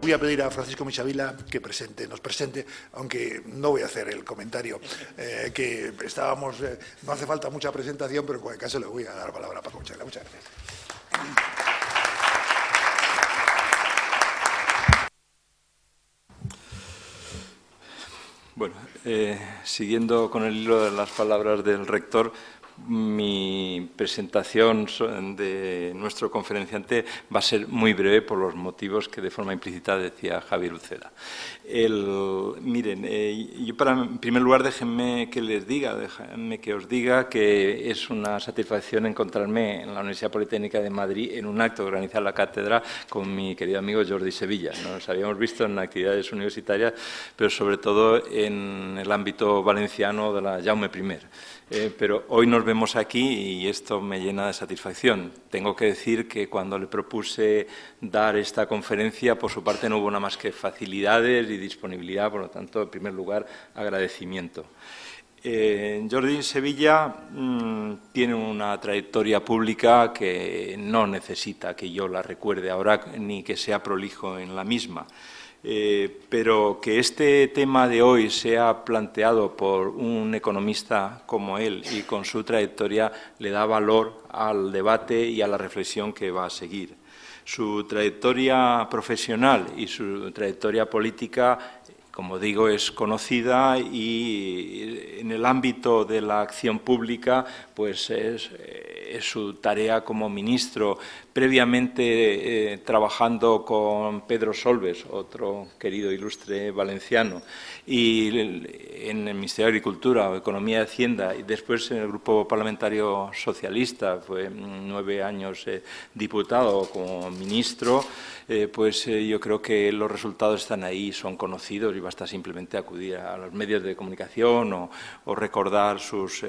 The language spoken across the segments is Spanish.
Voy a pedir a Francisco Michavila que nos presente, aunque no voy a hacer el comentario, que estábamos, no hace falta mucha presentación, pero en cualquier caso le voy a dar la palabra a Paco Michavila. Muchas gracias. Bueno, siguiendo con el hilo de las palabras del rector, mi presentación de nuestro conferenciante va a ser muy breve por los motivos que de forma implícita decía Javier Uceda. Miren, yo en primer lugar déjenme que os diga que es una satisfacción encontrarme en la Universidad Politécnica de Madrid en un acto que organiza la cátedra con mi querido amigo Jordi Sevilla. Nos habíamos visto en actividades universitarias, pero sobre todo en el ámbito valenciano de la Jaume I. Pero hoy nos vemos aquí y esto me llena de satisfacción. Tengo que decir que cuando le propuse dar esta conferencia, por su parte no hubo nada más que facilidades y disponibilidad, por lo tanto, en primer lugar, agradecimiento. Jordi Sevilla tiene una trayectoria pública que no necesita que yo la recuerde ahora ni que sea prolijo en la misma. Pero que este tema de hoy sea planteado por un economista como él y con su trayectoria le da valor al debate y a la reflexión que va a seguir. Su trayectoria profesional y su trayectoria política, como digo, es conocida y en el ámbito de la acción pública pues es su tarea como ministro, previamente trabajando con Pedro Solbes, otro querido ilustre valenciano, y en el Ministerio de Agricultura o Economía y Hacienda, y después en el Grupo Parlamentario Socialista, fue 9 años diputado como ministro. Yo creo que los resultados están ahí, son conocidos y basta simplemente acudir a los medios de comunicación o recordar sus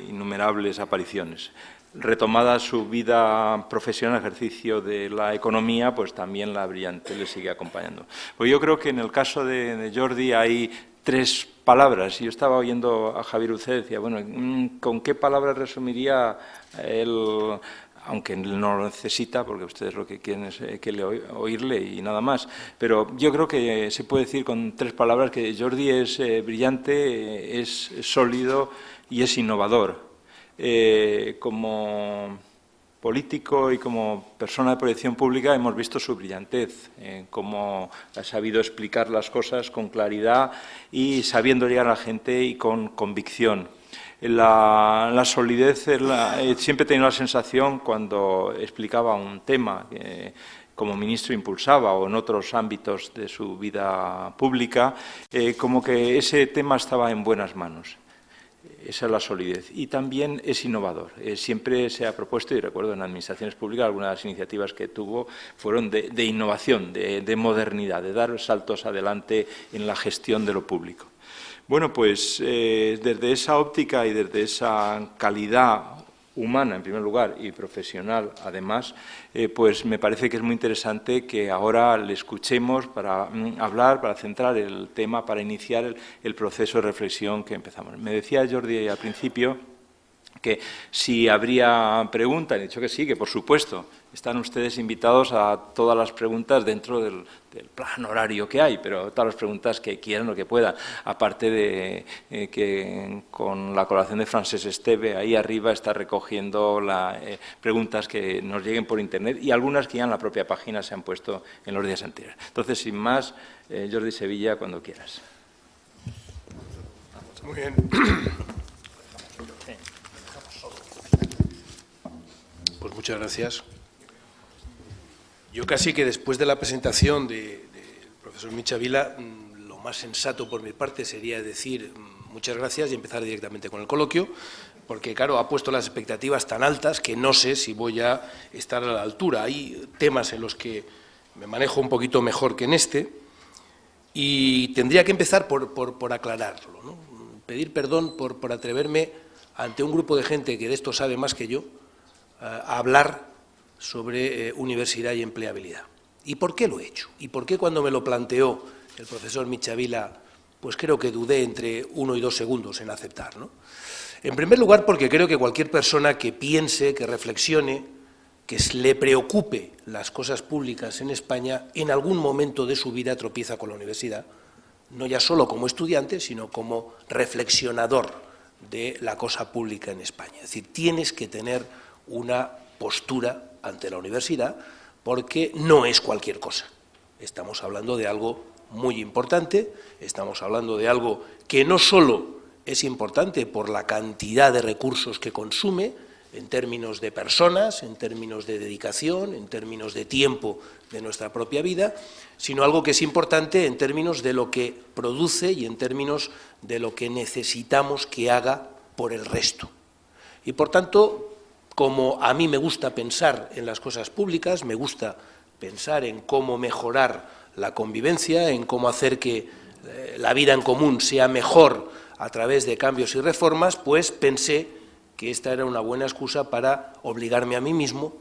innumerables apariciones. Retomada su vida profesional, ejercicio de la economía, pues también la brillante le sigue acompañando. Pues yo creo que en el caso de Jordi hay 3 palabras. Yo estaba oyendo a Javier Uceda y decía, bueno, ¿con qué palabras resumiría él? Aunque no lo necesita, porque ustedes lo que quieren es oírle y nada más. Pero yo creo que se puede decir con 3 palabras que Jordi es brillante, es sólido y es innovador. Como político y como persona de proyección pública hemos visto su brillantez, cómo ha sabido explicar las cosas con claridad y sabiendo llegar a la gente y con convicción. La solidez, siempre he tenido la sensación cuando explicaba un tema que como ministro impulsaba o en otros ámbitos de su vida pública, como que ese tema estaba en buenas manos. Esa es la solidez. Y también es innovador. Siempre se ha propuesto, y recuerdo en administraciones públicas, algunas de las iniciativas que tuvo fueron de innovación, de modernidad, de dar saltos adelante en la gestión de lo público. Bueno, pues desde esa óptica y desde esa calidad humana, en primer lugar, y profesional, además, pues me parece que es muy interesante que ahora le escuchemos para hablar, para centrar el tema, para iniciar el proceso de reflexión que empezamos. Me decía Jordi al principio que si habría preguntas, he dicho que sí, que por supuesto, están ustedes invitados a todas las preguntas dentro del plan horario que hay, pero todas las preguntas que quieran o que puedan, aparte de que con la colaboración de Francesc Esteve, ahí arriba está recogiendo las preguntas que nos lleguen por Internet y algunas que ya en la propia página se han puesto en los días anteriores. Entonces, sin más, Jordi Sevilla, cuando quieras. Muy bien. Pues muchas gracias. Yo casi que después de la presentación del profesor Michavila, lo más sensato por mi parte sería decir muchas gracias y empezar directamente con el coloquio, porque claro, ha puesto las expectativas tan altas que no sé si voy a estar a la altura. Hay temas en los que me manejo un poquito mejor que en este y tendría que empezar por aclararlo, ¿no? Pedir perdón por atreverme ante un grupo de gente que de esto sabe más que yo a hablar sobre universidad y empleabilidad. ¿Y por qué lo he hecho? ¿Y por qué cuando me lo planteó el profesor Michavila, pues creo que dudé entre 1 y 2 segundos en aceptar, ¿no? En primer lugar, porque creo que cualquier persona que piense, que reflexione que le preocupe las cosas públicas en España, en algún momento de su vida tropieza con la universidad, no ya solo como estudiante, sino como reflexionador de la cosa pública en España. Es decir, tienes que tener una postura ante la universidad porque no es cualquier cosa. Estamos hablando de algo muy importante, estamos hablando de algo que no solo es importante por la cantidad de recursos que consume, en términos de personas, en términos de dedicación, en términos de tiempo de nuestra propia vida, sino algo que es importante en términos de lo que produce y en términos de lo que necesitamos que haga por el resto. Y por tanto, como a mí me gusta pensar en las cosas públicas, me gusta pensar en cómo mejorar la convivencia, en cómo hacer que la vida en común sea mejor a través de cambios y reformas, pues pensé que esta era una buena excusa para obligarme a mí mismo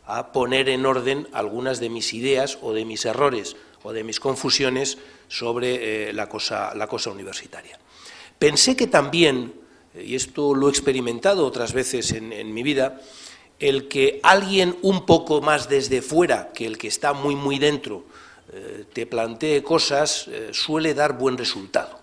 a poner en orden algunas de mis ideas o de mis errores o de mis confusiones sobre la cosa universitaria. Pensé que también, y esto lo he experimentado otras veces en mi vida, el que alguien un poco más desde fuera que el que está muy dentro te plantee cosas suele dar buen resultado.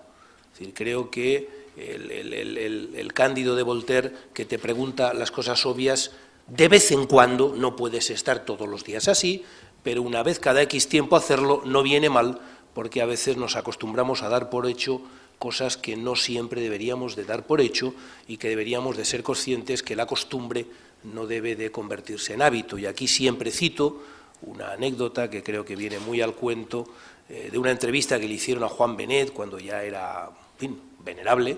Es decir, creo que el Cándido de Voltaire, que te pregunta las cosas obvias, de vez en cuando, no puedes estar todos los días así, pero una vez cada X tiempo hacerlo no viene mal, porque a veces nos acostumbramos a dar por hecho cosas que no siempre deberíamos de dar por hecho y que deberíamos de ser conscientes que la costumbre no debe de convertirse en hábito. Y aquí siempre cito una anécdota que creo que viene muy al cuento de una entrevista que le hicieron a Juan Benet cuando ya era, en fin, venerable,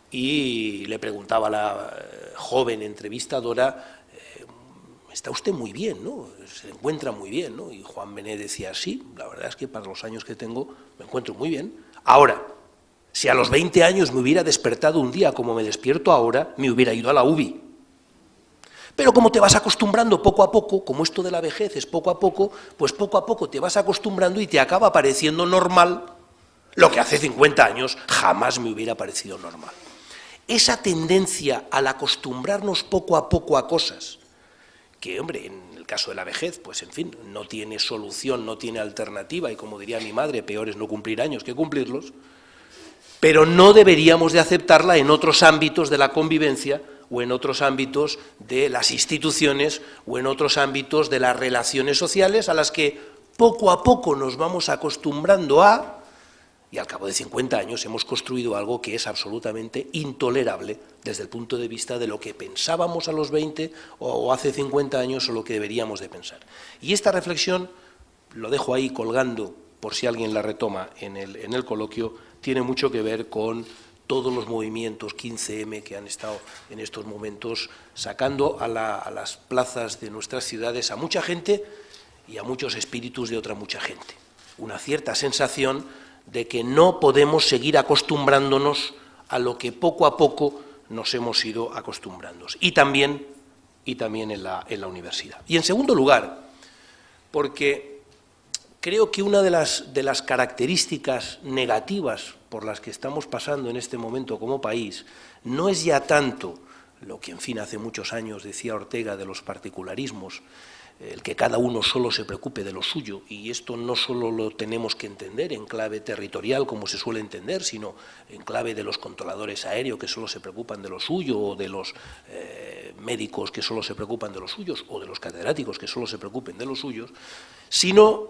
y le preguntaba a la joven entrevistadora, está usted muy bien, ¿no? Se encuentra muy bien, ¿no? Y Juan Benet decía, sí, la verdad es que para los años que tengo me encuentro muy bien. Ahora, si a los 20 años me hubiera despertado un día como me despierto ahora, me hubiera ido a la UBI. Pero como te vas acostumbrando poco a poco, como esto de la vejez es poco a poco, pues poco a poco te vas acostumbrando y te acaba pareciendo normal lo que hace 50 años jamás me hubiera parecido normal. Esa tendencia al acostumbrarnos poco a poco a cosas, que, hombre, en el caso de la vejez, pues en fin, no tiene solución, no tiene alternativa, y como diría mi madre, peor es no cumplir años que cumplirlos, pero no deberíamos de aceptarla en otros ámbitos de la convivencia o en otros ámbitos de las instituciones o en otros ámbitos de las relaciones sociales a las que poco a poco nos vamos acostumbrando a, y al cabo de 50 años hemos construido algo que es absolutamente intolerable desde el punto de vista de lo que pensábamos a los 20 o hace 50 años o lo que deberíamos de pensar. Y esta reflexión, lo dejo ahí colgando por si alguien la retoma en el coloquio, tiene mucho que ver con todos los movimientos 15M que han estado en estos momentos sacando a las plazas de nuestras ciudades a mucha gente y a muchos espíritus de otra mucha gente. Una cierta sensación de que no podemos seguir acostumbrándonos a lo que poco a poco nos hemos ido acostumbrando. Y también en la universidad. Y en segundo lugar, porque creo que una de las características negativas por las que estamos pasando en este momento como país no es ya tanto lo que, en fin, hace muchos años decía Ortega de los particularismos, el que cada uno solo se preocupe de lo suyo, y esto no solo lo tenemos que entender en clave territorial, como se suele entender, sino en clave de los controladores aéreos que solo se preocupan de lo suyo, o de los médicos que solo se preocupan de los suyos, o de los catedráticos que solo se preocupen de los suyos, sino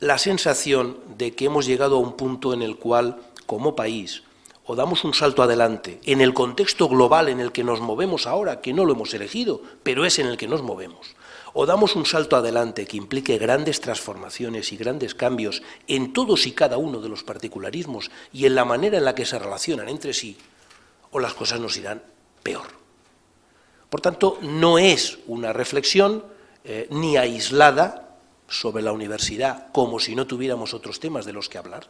la sensación de que hemos llegado a un punto en el cual, como país, o damos un salto adelante en el contexto global en el que nos movemos ahora, que no lo hemos elegido, pero es en el que nos movemos, o damos un salto adelante que implique grandes transformaciones y grandes cambios en todos y cada uno de los particularismos y en la manera en la que se relacionan entre sí, o las cosas nos irán peor. Por tanto, no es una reflexión ni aislada sobre la universidad, como si no tuviéramos otros temas de los que hablar.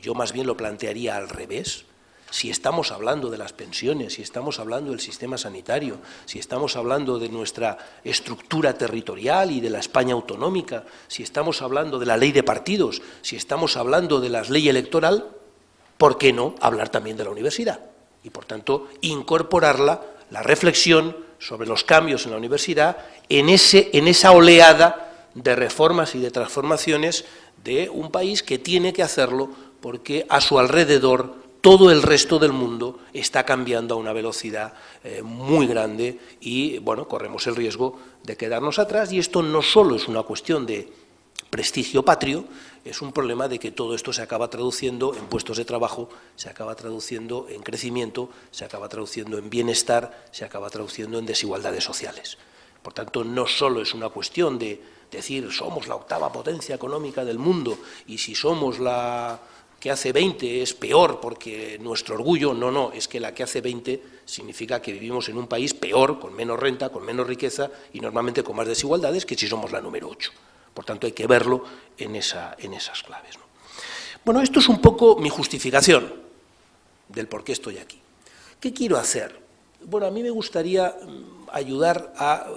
Yo más bien lo plantearía al revés. Si estamos hablando de las pensiones, si estamos hablando del sistema sanitario, si estamos hablando de nuestra estructura territorial y de la España autonómica, si estamos hablando de la ley de partidos, si estamos hablando de la ley electoral, ¿por qué no hablar también de la universidad? Y, por tanto, incorporarla, la reflexión, sobre los cambios en la universidad, en esa oleada de reformas y de transformaciones de un país que tiene que hacerlo porque a su alrededor todo el resto del mundo está cambiando a una velocidad muy grande y, bueno, corremos el riesgo de quedarnos atrás, y esto no solo es una cuestión de prestigio patrio, es un problema de que todo esto se acaba traduciendo en puestos de trabajo, se acaba traduciendo en crecimiento, se acaba traduciendo en bienestar, se acaba traduciendo en desigualdades sociales. Por tanto, no solo es una cuestión de decir somos la octava potencia económica del mundo y si somos la que hace 20 es peor porque nuestro orgullo, no, es que la que hace 20 significa que vivimos en un país peor, con menos renta, con menos riqueza y normalmente con más desigualdades que si somos la número 8. Por tanto, hay que verlo en esas claves, ¿no? Bueno, esto es un poco mi justificación del por qué estoy aquí. ¿Qué quiero hacer? Bueno, a mí me gustaría ayudar a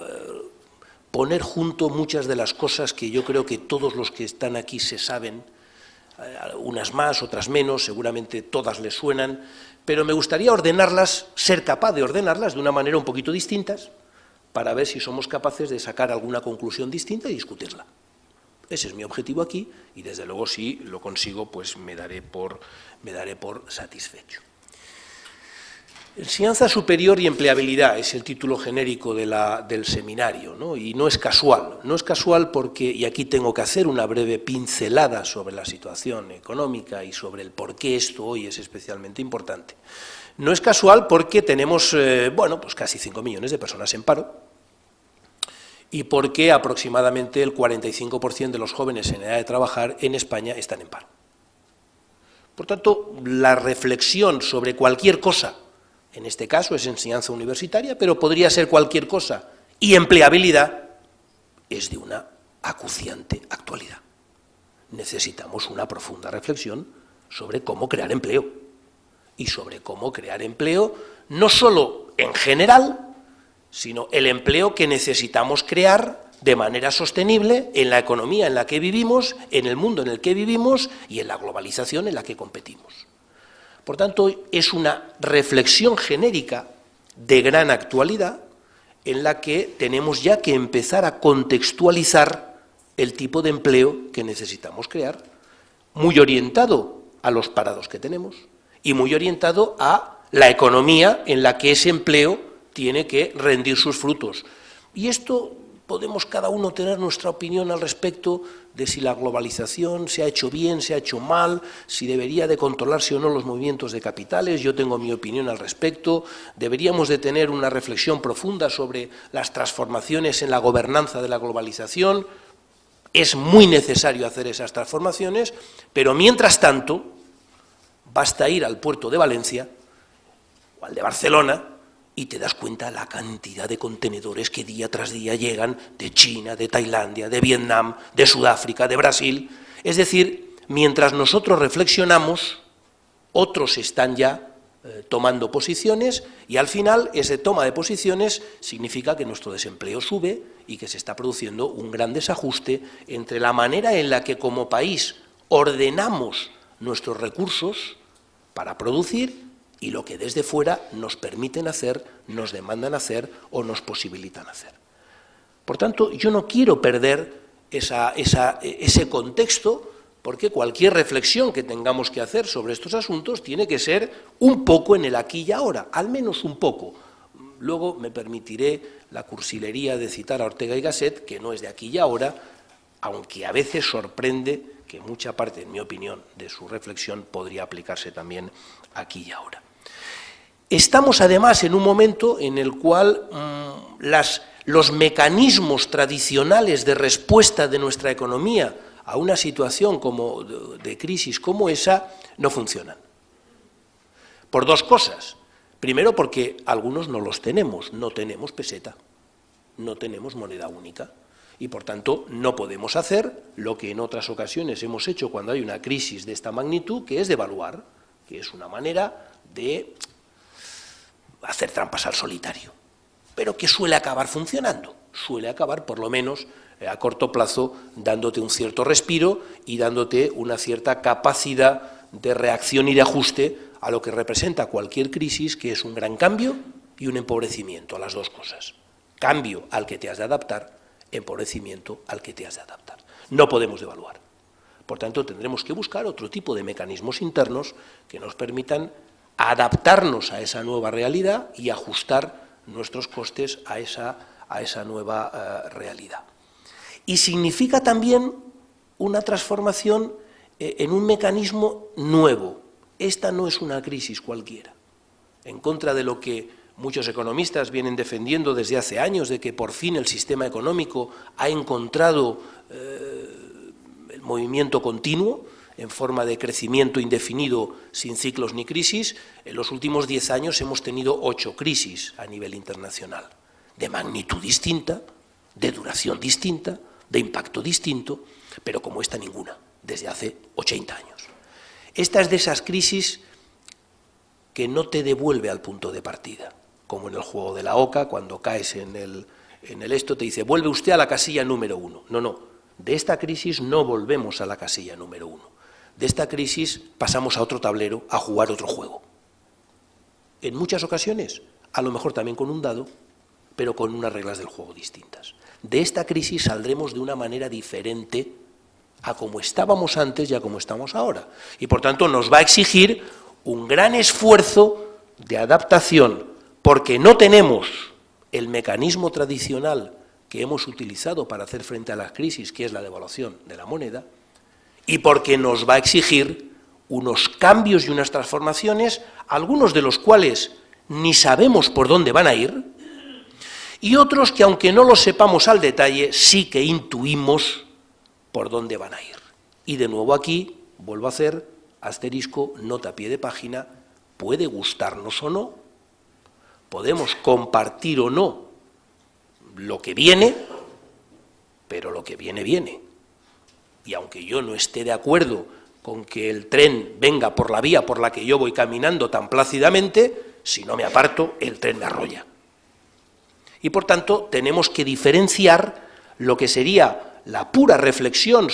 poner junto muchas de las cosas que yo creo que todos los que están aquí se saben, unas más, otras menos, seguramente todas les suenan, pero me gustaría ordenarlas, ser capaz de ordenarlas de una manera un poquito distintas, para ver si somos capaces de sacar alguna conclusión distinta y discutirla. Ese es mi objetivo aquí y, desde luego, si lo consigo, pues me daré por satisfecho. Enseñanza superior y empleabilidad es el título genérico del seminario, ¿no? Y no es casual porque, y aquí tengo que hacer una breve pincelada sobre la situación económica y sobre el por qué esto hoy es especialmente importante. No es casual porque tenemos, pues casi 5 millones de personas en paro y porque aproximadamente el 45% de los jóvenes en edad de trabajar en España están en paro. Por tanto, la reflexión sobre cualquier cosa, en este caso es enseñanza universitaria, pero podría ser cualquier cosa, y empleabilidad, es de una acuciante actualidad. Necesitamos una profunda reflexión sobre cómo crear empleo, y sobre cómo crear empleo no solo en general, sino el empleo que necesitamos crear de manera sostenible en la economía en la que vivimos, en el mundo en el que vivimos y en la globalización en la que competimos. Por tanto, es una reflexión genérica de gran actualidad en la que tenemos ya que empezar a contextualizar el tipo de empleo que necesitamos crear, muy orientado a los parados que tenemos y muy orientado a la economía en la que ese empleo tiene que rendir sus frutos. Y esto podemos cada uno tener nuestra opinión al respecto de si la globalización se ha hecho bien, se ha hecho mal, si debería de controlarse o no los movimientos de capitales. Yo tengo mi opinión al respecto. Deberíamos de tener una reflexión profunda sobre las transformaciones en la gobernanza de la globalización. Es muy necesario hacer esas transformaciones, pero mientras tanto basta ir al puerto de Valencia o al de Barcelona y te das cuenta la cantidad de contenedores que día tras día llegan de China, de Tailandia, de Vietnam, de Sudáfrica, de Brasil. Es decir, mientras nosotros reflexionamos, otros están ya tomando posiciones y al final ese toma de posiciones significa que nuestro desempleo sube y que se está produciendo un gran desajuste entre la manera en la que como país ordenamos nuestros recursos para producir y lo que desde fuera nos permiten hacer, nos demandan hacer o nos posibilitan hacer. Por tanto, yo no quiero perder ese contexto, porque cualquier reflexión que tengamos que hacer sobre estos asuntos tiene que ser un poco en el aquí y ahora, al menos un poco. Luego me permitiré la cursilería de citar a Ortega y Gasset, que no es de aquí y ahora, aunque a veces sorprende que mucha parte, en mi opinión, de su reflexión podría aplicarse también aquí y ahora. Estamos, además, en un momento en el cual los mecanismos tradicionales de respuesta de nuestra economía a una situación de crisis como esa no funcionan. Por dos cosas. Primero, porque algunos no los tenemos. No tenemos peseta, no tenemos moneda única. Y, por tanto, no podemos hacer lo que en otras ocasiones hemos hecho cuando hay una crisis de esta magnitud, que es devaluar, que es una manera de hacer trampas al solitario, pero que suele acabar funcionando, suele acabar por lo menos a corto plazo dándote un cierto respiro y dándote una cierta capacidad de reacción y de ajuste a lo que representa cualquier crisis, que es un gran cambio y un empobrecimiento, a las dos cosas. Cambio al que te has de adaptar, empobrecimiento al que te has de adaptar. No podemos devaluar. Por tanto, tendremos que buscar otro tipo de mecanismos internos que nos permitan adaptarnos a esa nueva realidad y ajustar nuestros costes a esa nueva realidad. Y significa también una transformación en un mecanismo nuevo. Esta no es una crisis cualquiera. En contra de lo que muchos economistas vienen defendiendo desde hace años, de que por fin el sistema económico ha encontrado el movimiento continuo en forma de crecimiento indefinido sin ciclos ni crisis, en los últimos 10 años hemos tenido 8 crisis a nivel internacional, de magnitud distinta, de duración distinta, de impacto distinto, pero como esta ninguna, desde hace 80 años. Esta es de esas crisis que no te devuelve al punto de partida, como en el juego de la oca, cuando caes en el esto, te dice, vuelve usted a la casilla número 1. No, no, de esta crisis no volvemos a la casilla número 1. De esta crisis pasamos a otro tablero, a jugar otro juego. En muchas ocasiones, a lo mejor también con un dado, pero con unas reglas del juego distintas. De esta crisis saldremos de una manera diferente a como estábamos antes y a como estamos ahora. Y por tanto nos va a exigir un gran esfuerzo de adaptación, porque no tenemos el mecanismo tradicional que hemos utilizado para hacer frente a las crisis, que es la devaluación de la moneda, y porque nos va a exigir unos cambios y unas transformaciones, algunos de los cuales ni sabemos por dónde van a ir, y otros que, aunque no los sepamos al detalle, sí que intuimos por dónde van a ir. Y de nuevo aquí, vuelvo a hacer asterisco, nota a pie de página, puede gustarnos o no, podemos compartir o no lo que viene, pero lo que viene, viene. Y aunque yo no esté de acuerdo con que el tren venga por la vía por la que yo voy caminando tan plácidamente, si no me aparto, el tren me arrolla. Y por tanto, tenemos que diferenciar lo que sería la pura reflexión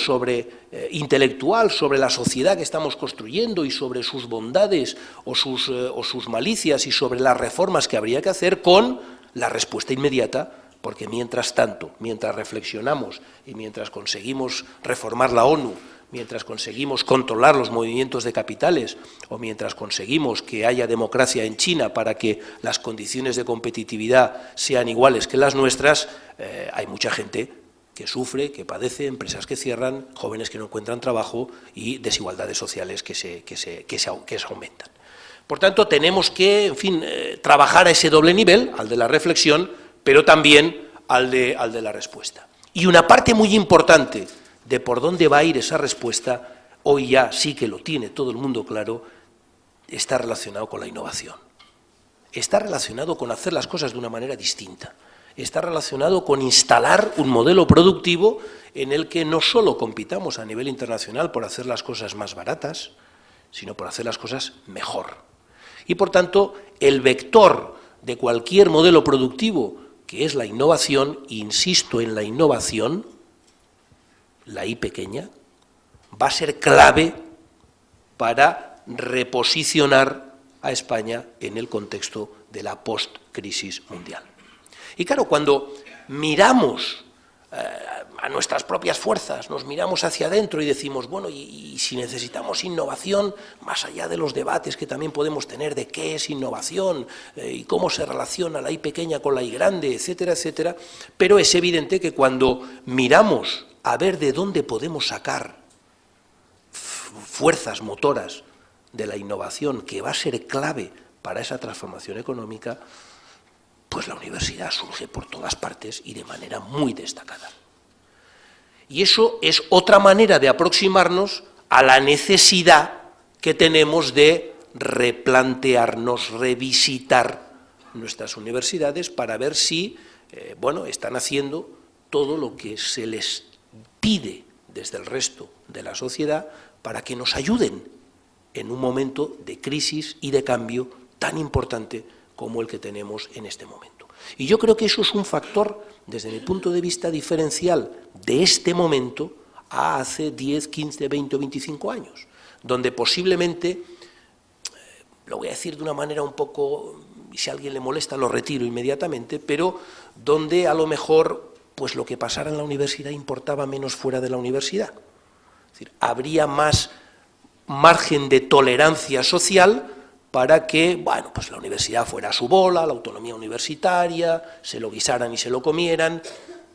intelectual sobre la sociedad que estamos construyendo y sobre sus bondades o sus malicias y sobre las reformas que habría que hacer con la respuesta inmediata, porque mientras tanto, mientras reflexionamos y mientras conseguimos reformar la ONU, mientras conseguimos controlar los movimientos de capitales o mientras conseguimos que haya democracia en China para que las condiciones de competitividad sean iguales que las nuestras, hay mucha gente que sufre, que padece, empresas que cierran, jóvenes que no encuentran trabajo y desigualdades sociales que se aumentan. Por tanto, tenemos que, en fin, trabajar a ese doble nivel, al de la reflexión, pero también al de la respuesta. Y una parte muy importante de por dónde va a ir esa respuesta, hoy ya sí que lo tiene todo el mundo claro, está relacionado con la innovación. Está relacionado con hacer las cosas de una manera distinta. Está relacionado con instalar un modelo productivo en el que no solo compitamos a nivel internacional por hacer las cosas más baratas, sino por hacer las cosas mejor. Y por tanto, el vector de cualquier modelo productivo, que es la innovación, insisto en la innovación, la I pequeña, va a ser clave para reposicionar a España en el contexto de la post-crisis mundial. Y claro, cuando miramos a nuestras propias fuerzas, nos miramos hacia adentro y decimos, bueno, y si necesitamos innovación, más allá de los debates que también podemos tener de qué es innovación y cómo se relaciona la I pequeña con la I grande, etcétera, etcétera, pero es evidente que cuando miramos a ver de dónde podemos sacar fuerzas motoras de la innovación que va a ser clave para esa transformación económica, pues la universidad surge por todas partes y de manera muy destacada. Y eso es otra manera de aproximarnos a la necesidad que tenemos de replantearnos, revisitar nuestras universidades para ver si, están haciendo todo lo que se les pide desde el resto de la sociedad para que nos ayuden en un momento de crisis y de cambio tan importante como el que tenemos en este momento. Y yo creo que eso es un factor, desde mi punto de vista, diferencial de este momento a hace 10, 15, 20 o 25 años, donde posiblemente, lo voy a decir de una manera un poco y si a alguien le molesta lo retiro inmediatamente, pero donde a lo mejor pues lo que pasara en la universidad importaba menos fuera de la universidad. Es decir, habría más margen de tolerancia social para que, bueno, pues la universidad fuera a su bola, la autonomía universitaria, se lo guisaran y se lo comieran.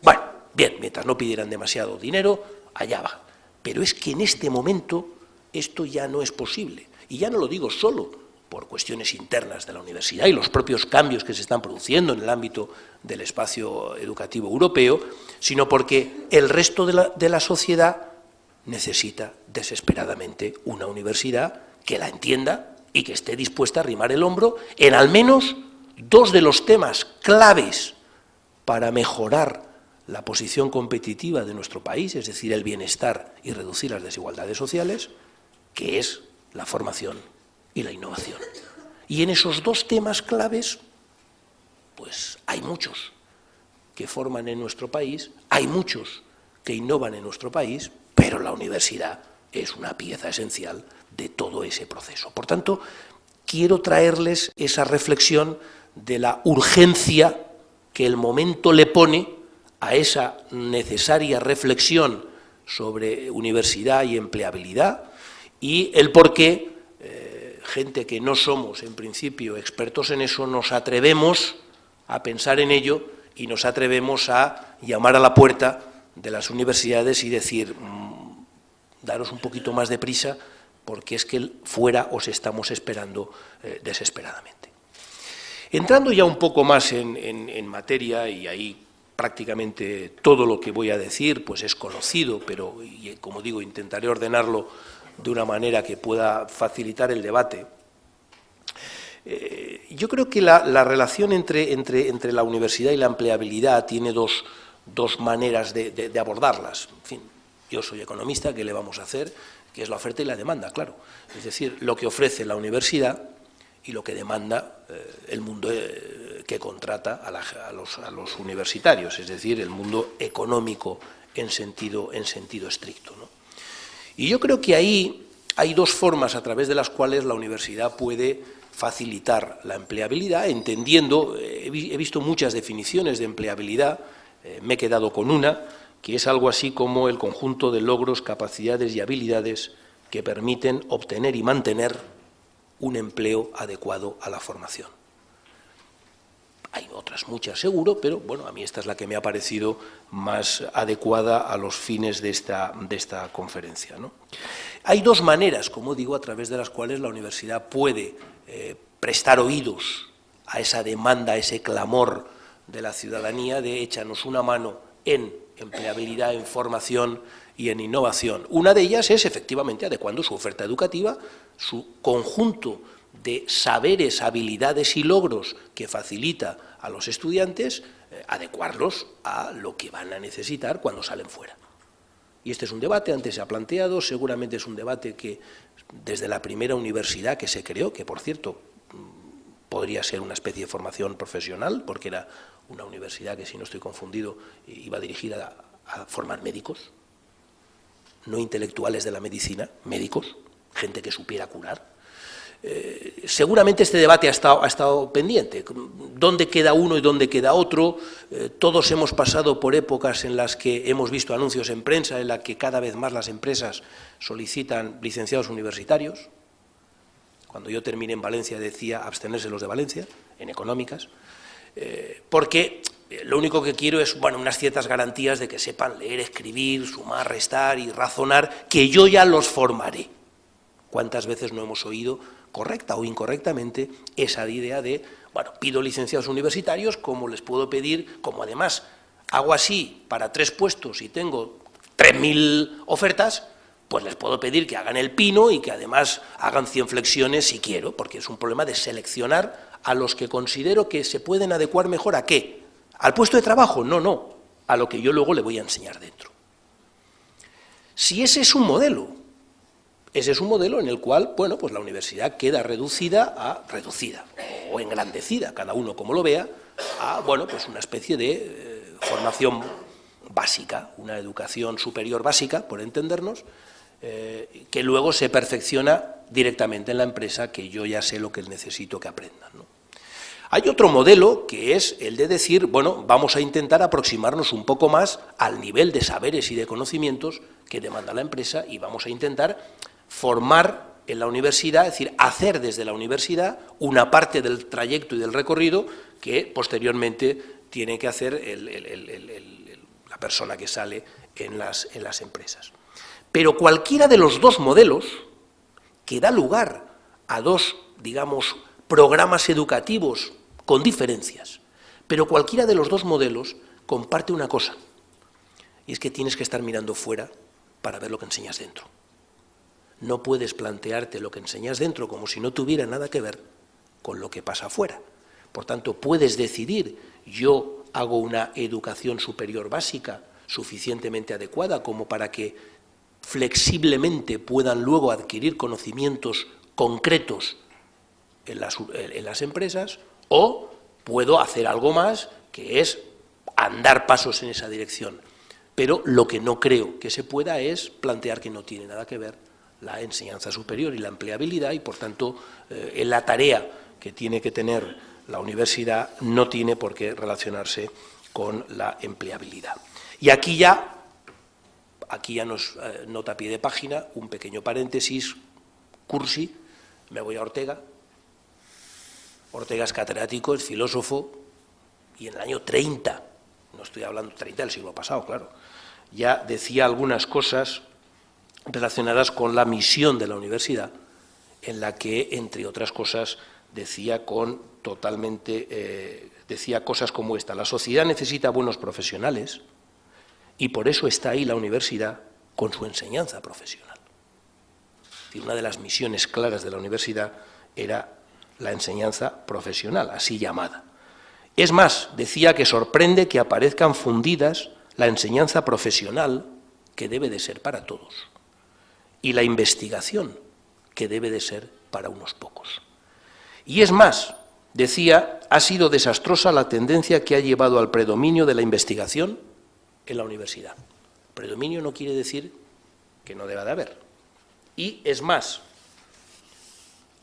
Bueno, bien, mientras no pidieran demasiado dinero, allá va. Pero es que en este momento esto ya no es posible. Y ya no lo digo solo por cuestiones internas de la universidad y los propios cambios que se están produciendo en el ámbito del espacio educativo europeo, sino porque el resto de la sociedad necesita desesperadamente una universidad que la entienda y que esté dispuesta a arrimar el hombro en al menos dos de los temas claves para mejorar la posición competitiva de nuestro país, es decir, el bienestar y reducir las desigualdades sociales, que es la formación y la innovación. Y en esos dos temas claves, pues hay muchos que forman en nuestro país, hay muchos que innovan en nuestro país, pero la universidad es una pieza esencial de todo ese proceso. Por tanto, quiero traerles esa reflexión de la urgencia que el momento le pone a esa necesaria reflexión sobre universidad y empleabilidad y el por qué gente que no somos en principio expertos en eso nos atrevemos a pensar en ello y nos atrevemos a llamar a la puerta de las universidades y decir daros un poquito más de prisa porque es que fuera os estamos esperando desesperadamente. Entrando ya un poco más en materia, y ahí prácticamente todo lo que voy a decir pues es conocido, pero como digo, intentaré ordenarlo de una manera que pueda facilitar el debate. Yo creo que la relación entre la universidad y la empleabilidad tiene dos maneras de abordarlas. En fin, yo soy economista, ¿qué le vamos a hacer? Que es la oferta y la demanda, claro. Es decir, lo que ofrece la universidad y lo que demanda el mundo que contrata a los universitarios, es decir, el mundo económico en sentido estricto, ¿no? Y yo creo que ahí hay dos formas a través de las cuales la universidad puede facilitar la empleabilidad, entendiendo, he visto muchas definiciones de empleabilidad, me he quedado con una, que es algo así como el conjunto de logros, capacidades y habilidades que permiten obtener y mantener un empleo adecuado a la formación. Hay otras muchas seguro, pero bueno, a mí esta es la que me ha parecido más adecuada a los fines de esta conferencia, ¿no? Hay dos maneras, como digo, a través de las cuales la universidad puede prestar oídos a esa demanda, a ese clamor de la ciudadanía de échanos una mano en empleabilidad, en formación y en innovación. Una de ellas es efectivamente adecuando su oferta educativa, su conjunto de saberes, habilidades y logros que facilita a los estudiantes, adecuarlos a lo que van a necesitar cuando salen fuera. Y este es un debate, antes se ha planteado, seguramente es un debate que desde la primera universidad que se creó, que por cierto podría ser una especie de formación profesional, porque era una universidad que, si no estoy confundido, iba dirigida a formar médicos, no intelectuales de la medicina, médicos, gente que supiera curar. Seguramente este debate ha estado pendiente. ¿Dónde queda uno y dónde queda otro? Todos hemos pasado por épocas en las que hemos visto anuncios en prensa en las que cada vez más las empresas solicitan licenciados universitarios. Cuando yo terminé en Valencia decía abstenerse los de Valencia, en económicas, porque lo único que quiero es, bueno, unas ciertas garantías de que sepan leer, escribir, sumar, restar y razonar, que yo ya los formaré. ¿Cuántas veces no hemos oído, correcta o incorrectamente, esa idea de, bueno, pido licenciados universitarios, como les puedo pedir, como además hago así para 3 puestos y tengo 3.000 ofertas, pues les puedo pedir que hagan el pino y que además hagan 100 flexiones si quiero, porque es un problema de seleccionar a los que considero que se pueden adecuar mejor ¿a qué? ¿Al puesto de trabajo? No, a lo que yo luego le voy a enseñar dentro. Si ese es un modelo, en el cual, bueno, pues la universidad queda reducida o engrandecida, cada uno como lo vea, a, bueno, pues una especie de formación básica, una educación superior básica, por entendernos, que luego se perfecciona directamente en la empresa, que yo ya sé lo que necesito que aprendan, ¿no? Hay otro modelo que es el de decir, bueno, vamos a intentar aproximarnos un poco más al nivel de saberes y de conocimientos que demanda la empresa y vamos a intentar formar en la universidad, es decir, hacer desde la universidad una parte del trayecto y del recorrido que posteriormente tiene que hacer la persona que sale en las empresas. Pero cualquiera de los dos modelos que da lugar a dos, digamos, programas educativos con diferencias, pero cualquiera de los dos modelos comparte una cosa, y es que tienes que estar mirando fuera para ver lo que enseñas dentro. No puedes plantearte lo que enseñas dentro como si no tuviera nada que ver con lo que pasa afuera. Por tanto, puedes decidir, yo hago una educación superior básica suficientemente adecuada como para que flexiblemente puedan luego adquirir conocimientos concretos en las empresas, o puedo hacer algo más, que es andar pasos en esa dirección. Pero lo que no creo que se pueda es plantear que no tiene nada que ver la enseñanza superior y la empleabilidad, y por tanto en la tarea que tiene que tener la universidad no tiene por qué relacionarse con la empleabilidad. Y aquí ya nos nota a pie de página, un pequeño paréntesis, cursi, me voy a Ortega. Ortega es catedrático, es filósofo, y en el año 30, no estoy hablando 30 del siglo pasado, claro, ya decía algunas cosas relacionadas con la misión de la universidad, en la que, entre otras cosas, decía cosas como esta: la sociedad necesita buenos profesionales y por eso está ahí la universidad con su enseñanza profesional. Es decir, una de las misiones claras de la universidad era la enseñanza profesional, así llamada. Es más, decía que sorprende que aparezcan fundidas la enseñanza profesional, que debe de ser para todos, y la investigación, que debe de ser para unos pocos. Y es más, decía, ha sido desastrosa la tendencia que ha llevado al predominio de la investigación en la universidad. Predominio no quiere decir que no deba de haber. Y es más,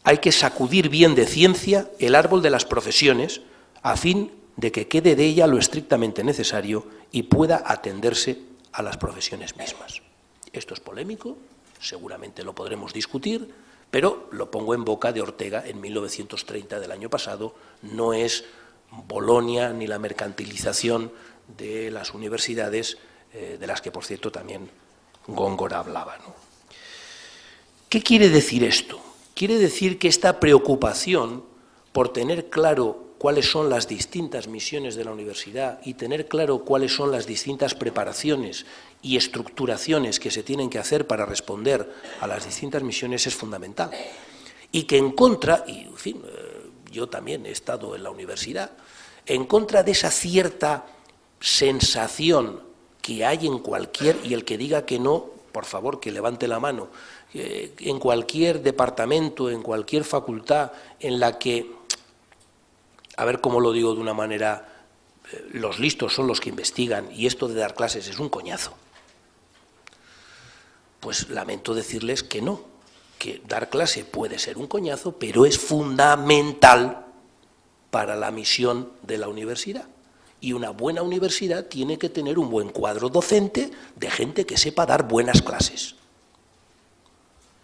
hay que sacudir bien de ciencia el árbol de las profesiones a fin de que quede de ella lo estrictamente necesario y pueda atenderse a las profesiones mismas. Esto es polémico, seguramente lo podremos discutir, pero lo pongo en boca de Ortega en 1930 del año pasado. No es Bolonia ni la mercantilización de las universidades, de las que, por cierto, también Góngora hablaba, ¿no? ¿Qué quiere decir esto? Quiere decir que esta preocupación por tener claro cuáles son las distintas misiones de la universidad y tener claro cuáles son las distintas preparaciones y estructuraciones que se tienen que hacer para responder a las distintas misiones es fundamental. Y que en contra, y en fin, yo también he estado en la universidad, en contra de esa cierta sensación que hay en cualquier, y el que diga que no, por favor, que levante la mano, en cualquier departamento, en cualquier facultad en la que, a ver cómo lo digo de una manera, los listos son los que investigan y esto de dar clases es un coñazo. Pues lamento decirles que no, que dar clase puede ser un coñazo, pero es fundamental para la misión de la universidad. Y una buena universidad tiene que tener un buen cuadro docente de gente que sepa dar buenas clases.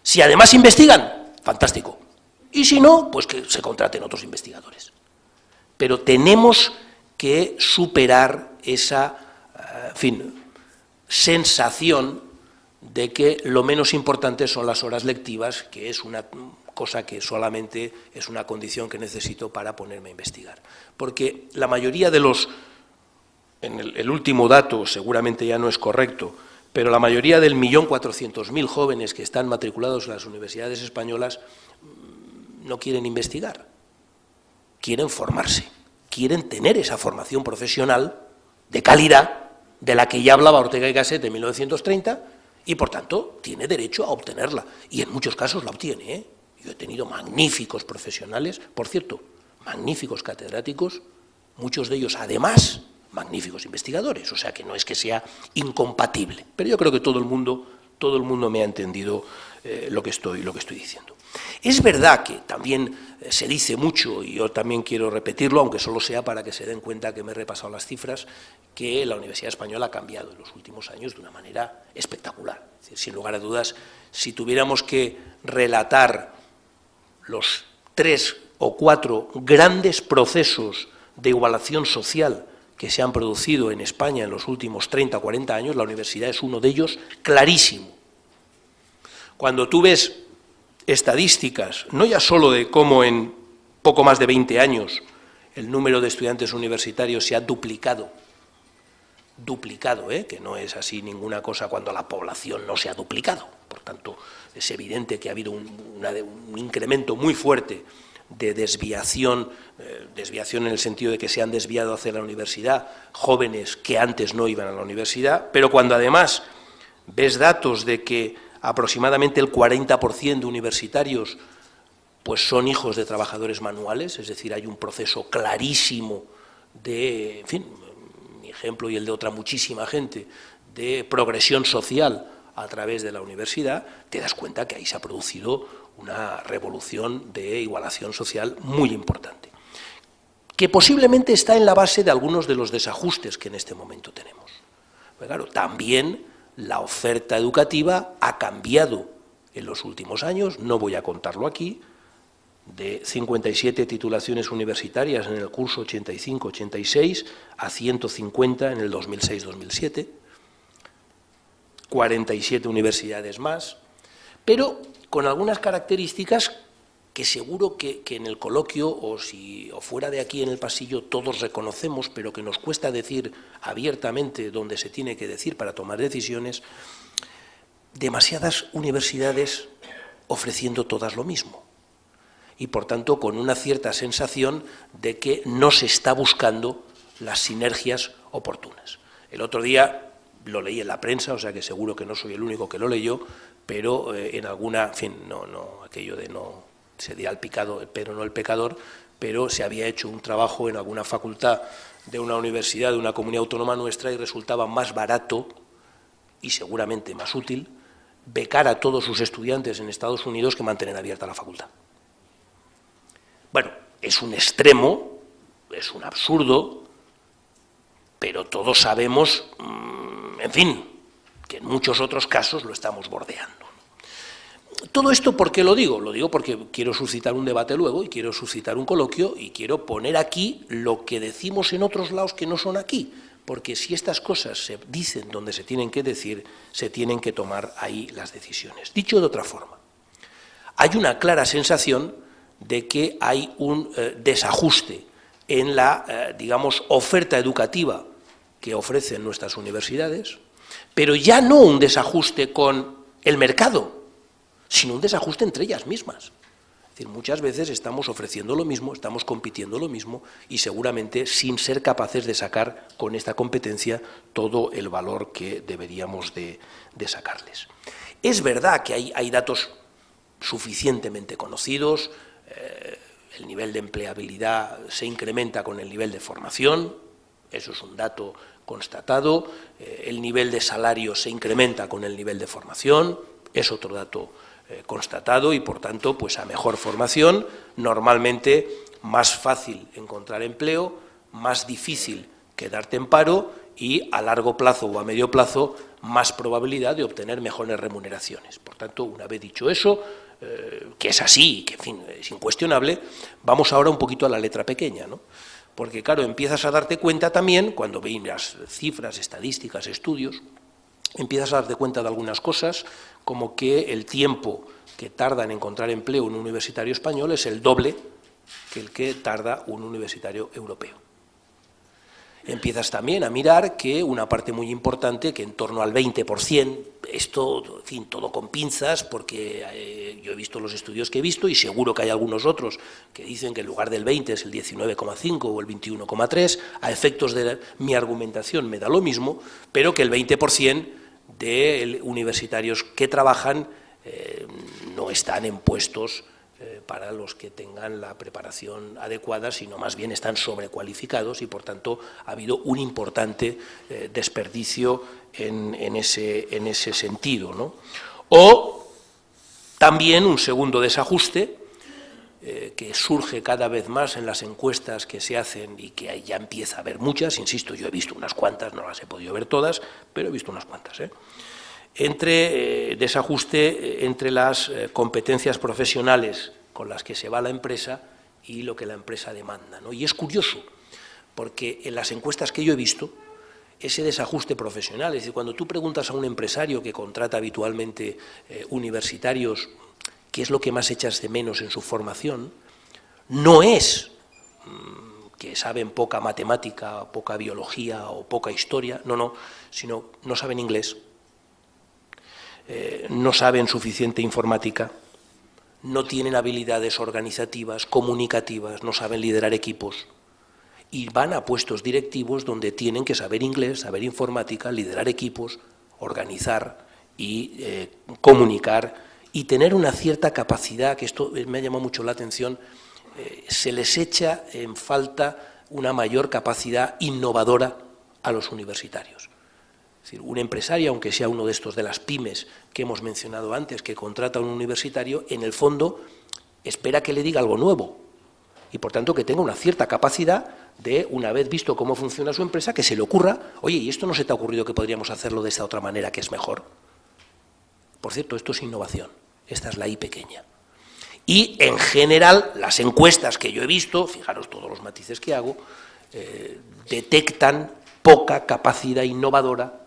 Si además investigan, fantástico. Y si no, pues que se contraten otros investigadores. Pero tenemos que superar esa, sensación de que lo menos importante son las horas lectivas, que es una cosa que solamente es una condición que necesito para ponerme a investigar. Porque la mayoría de los, en el último dato seguramente ya no es correcto, pero la mayoría del 1.400.000 jóvenes que están matriculados en las universidades españolas no quieren investigar, quieren formarse, quieren tener esa formación profesional de calidad de la que ya hablaba Ortega y Gasset en 1930 y, por tanto, tiene derecho a obtenerla. Y en muchos casos la obtiene, ¿eh? Yo he tenido magníficos profesionales, por cierto, magníficos catedráticos, muchos de ellos, además, magníficos investigadores, o sea que no es que sea incompatible. Pero yo creo que todo el mundo me ha entendido lo que estoy diciendo. Es verdad que también se dice mucho, y yo también quiero repetirlo, aunque solo sea para que se den cuenta que me he repasado las cifras, que la Universidad Española ha cambiado en los últimos años de una manera espectacular. Es decir, sin lugar a dudas, si tuviéramos que relatar los 3 o 4 grandes procesos de igualación social que se han producido en España en los últimos 30 o 40 años, la universidad es uno de ellos clarísimo. Cuando tú ves estadísticas, no ya solo de cómo en poco más de 20 años el número de estudiantes universitarios se ha duplicado, que no es así ninguna cosa cuando la población no se ha duplicado. Por tanto, es evidente que ha habido un incremento muy fuerte de desviación en el sentido de que se han desviado hacia la universidad jóvenes que antes no iban a la universidad, pero cuando además ves datos de que aproximadamente el 40% de universitarios pues son hijos de trabajadores manuales, es decir, hay un proceso clarísimo de, en fin, mi ejemplo y el de otra muchísima gente, de progresión social a través de la universidad, te das cuenta que ahí se ha producido una revolución de igualación social muy importante, que posiblemente está en la base de algunos de los desajustes que en este momento tenemos. Pero claro, también la oferta educativa ha cambiado en los últimos años, no voy a contarlo aquí, de 57 titulaciones universitarias en el curso 85-86 a 150 en el 2006-2007, 47 universidades más, pero con algunas características que seguro que en el coloquio o fuera de aquí en el pasillo todos reconocemos, pero que nos cuesta decir abiertamente donde se tiene que decir para tomar decisiones. Demasiadas universidades ofreciendo todas lo mismo y, por tanto, con una cierta sensación de que no se está buscando las sinergias oportunas. El otro día lo leí en la prensa, o sea que seguro que no soy el único que lo leyó, pero en alguna, en fin, aquello de no, se dirá el picado, pero no el pecador, pero se había hecho un trabajo en alguna facultad de una universidad, de una comunidad autónoma nuestra, y resultaba más barato y seguramente más útil becar a todos sus estudiantes en Estados Unidos que mantener abierta la facultad. Bueno, es un extremo, es un absurdo, pero todos sabemos, en fin, que en muchos otros casos lo estamos bordeando. Todo esto, ¿por qué lo digo? Lo digo porque quiero suscitar un debate luego y quiero suscitar un coloquio y quiero poner aquí lo que decimos en otros lados que no son aquí, porque si estas cosas se dicen donde se tienen que decir, se tienen que tomar ahí las decisiones. Dicho de otra forma, hay una clara sensación de que hay un desajuste en la, digamos, oferta educativa que ofrecen nuestras universidades, pero ya no un desajuste con el mercado, sino un desajuste entre ellas mismas. Es decir, muchas veces estamos ofreciendo lo mismo, estamos compitiendo lo mismo y seguramente sin ser capaces de sacar con esta competencia todo el valor que deberíamos de sacarles. Es verdad que hay datos suficientemente conocidos, el nivel de empleabilidad se incrementa con el nivel de formación, eso es un dato constatado, el nivel de salario se incrementa con el nivel de formación, es otro dato constatado y, por tanto, pues a mejor formación, normalmente más fácil encontrar empleo, más difícil quedarte en paro y a largo plazo o a medio plazo más probabilidad de obtener mejores remuneraciones. Por tanto, una vez dicho eso, que es así, que en fin, es incuestionable, vamos ahora un poquito a la letra pequeña, ¿no? Porque, claro, empiezas a darte cuenta también, cuando veis cifras, estadísticas, estudios, empiezas a darte cuenta de algunas cosas, como que el tiempo que tarda en encontrar empleo un universitario español es el doble que el que tarda un universitario europeo. Empiezas también a mirar que una parte muy importante, que en torno al 20%, esto, en fin, todo con pinzas, porque yo he visto los estudios que he visto y seguro que hay algunos otros que dicen que en lugar del 20 es el 19,5 o el 21,3, a efectos de mi argumentación me da lo mismo, pero que el 20% de universitarios que trabajan no están en puestos para los que tengan la preparación adecuada, sino más bien están sobrecualificados y, por tanto, ha habido un importante desperdicio en ese sentido, ¿no? O También un segundo desajuste, que surge cada vez más en las encuestas que se hacen y que ya empieza a haber muchas, insisto, yo he visto unas cuantas, no las he podido ver todas, pero he visto unas cuantas, desajuste entre las competencias profesionales con las que se va la empresa y lo que la empresa demanda, ¿no? Y es curioso, porque en las encuestas que yo he visto, ese desajuste profesional, es decir, cuando tú preguntas a un empresario que contrata habitualmente universitarios qué es lo que más echas de menos en su formación, no es que saben poca matemática, poca biología o poca historia, no, sino no saben inglés, no saben suficiente informática, no tienen habilidades organizativas, comunicativas, no saben liderar equipos y van a puestos directivos donde tienen que saber inglés, saber informática, liderar equipos, organizar y comunicar y tener una cierta capacidad, que esto me ha llamado mucho la atención, se les echa en falta una mayor capacidad innovadora a los universitarios. Es decir, un empresario, aunque sea uno de estos de las pymes que hemos mencionado antes, que contrata a un universitario, en el fondo espera que le diga algo nuevo y, por tanto, que tenga una cierta capacidad de, una vez visto cómo funciona su empresa, que se le ocurra, oye, ¿y esto no se te ha ocurrido que podríamos hacerlo de esta otra manera que es mejor? Por cierto, esto es innovación, esta es la I pequeña. Y, en general, las encuestas que yo he visto, fijaros todos los matices que hago, detectan poca capacidad innovadora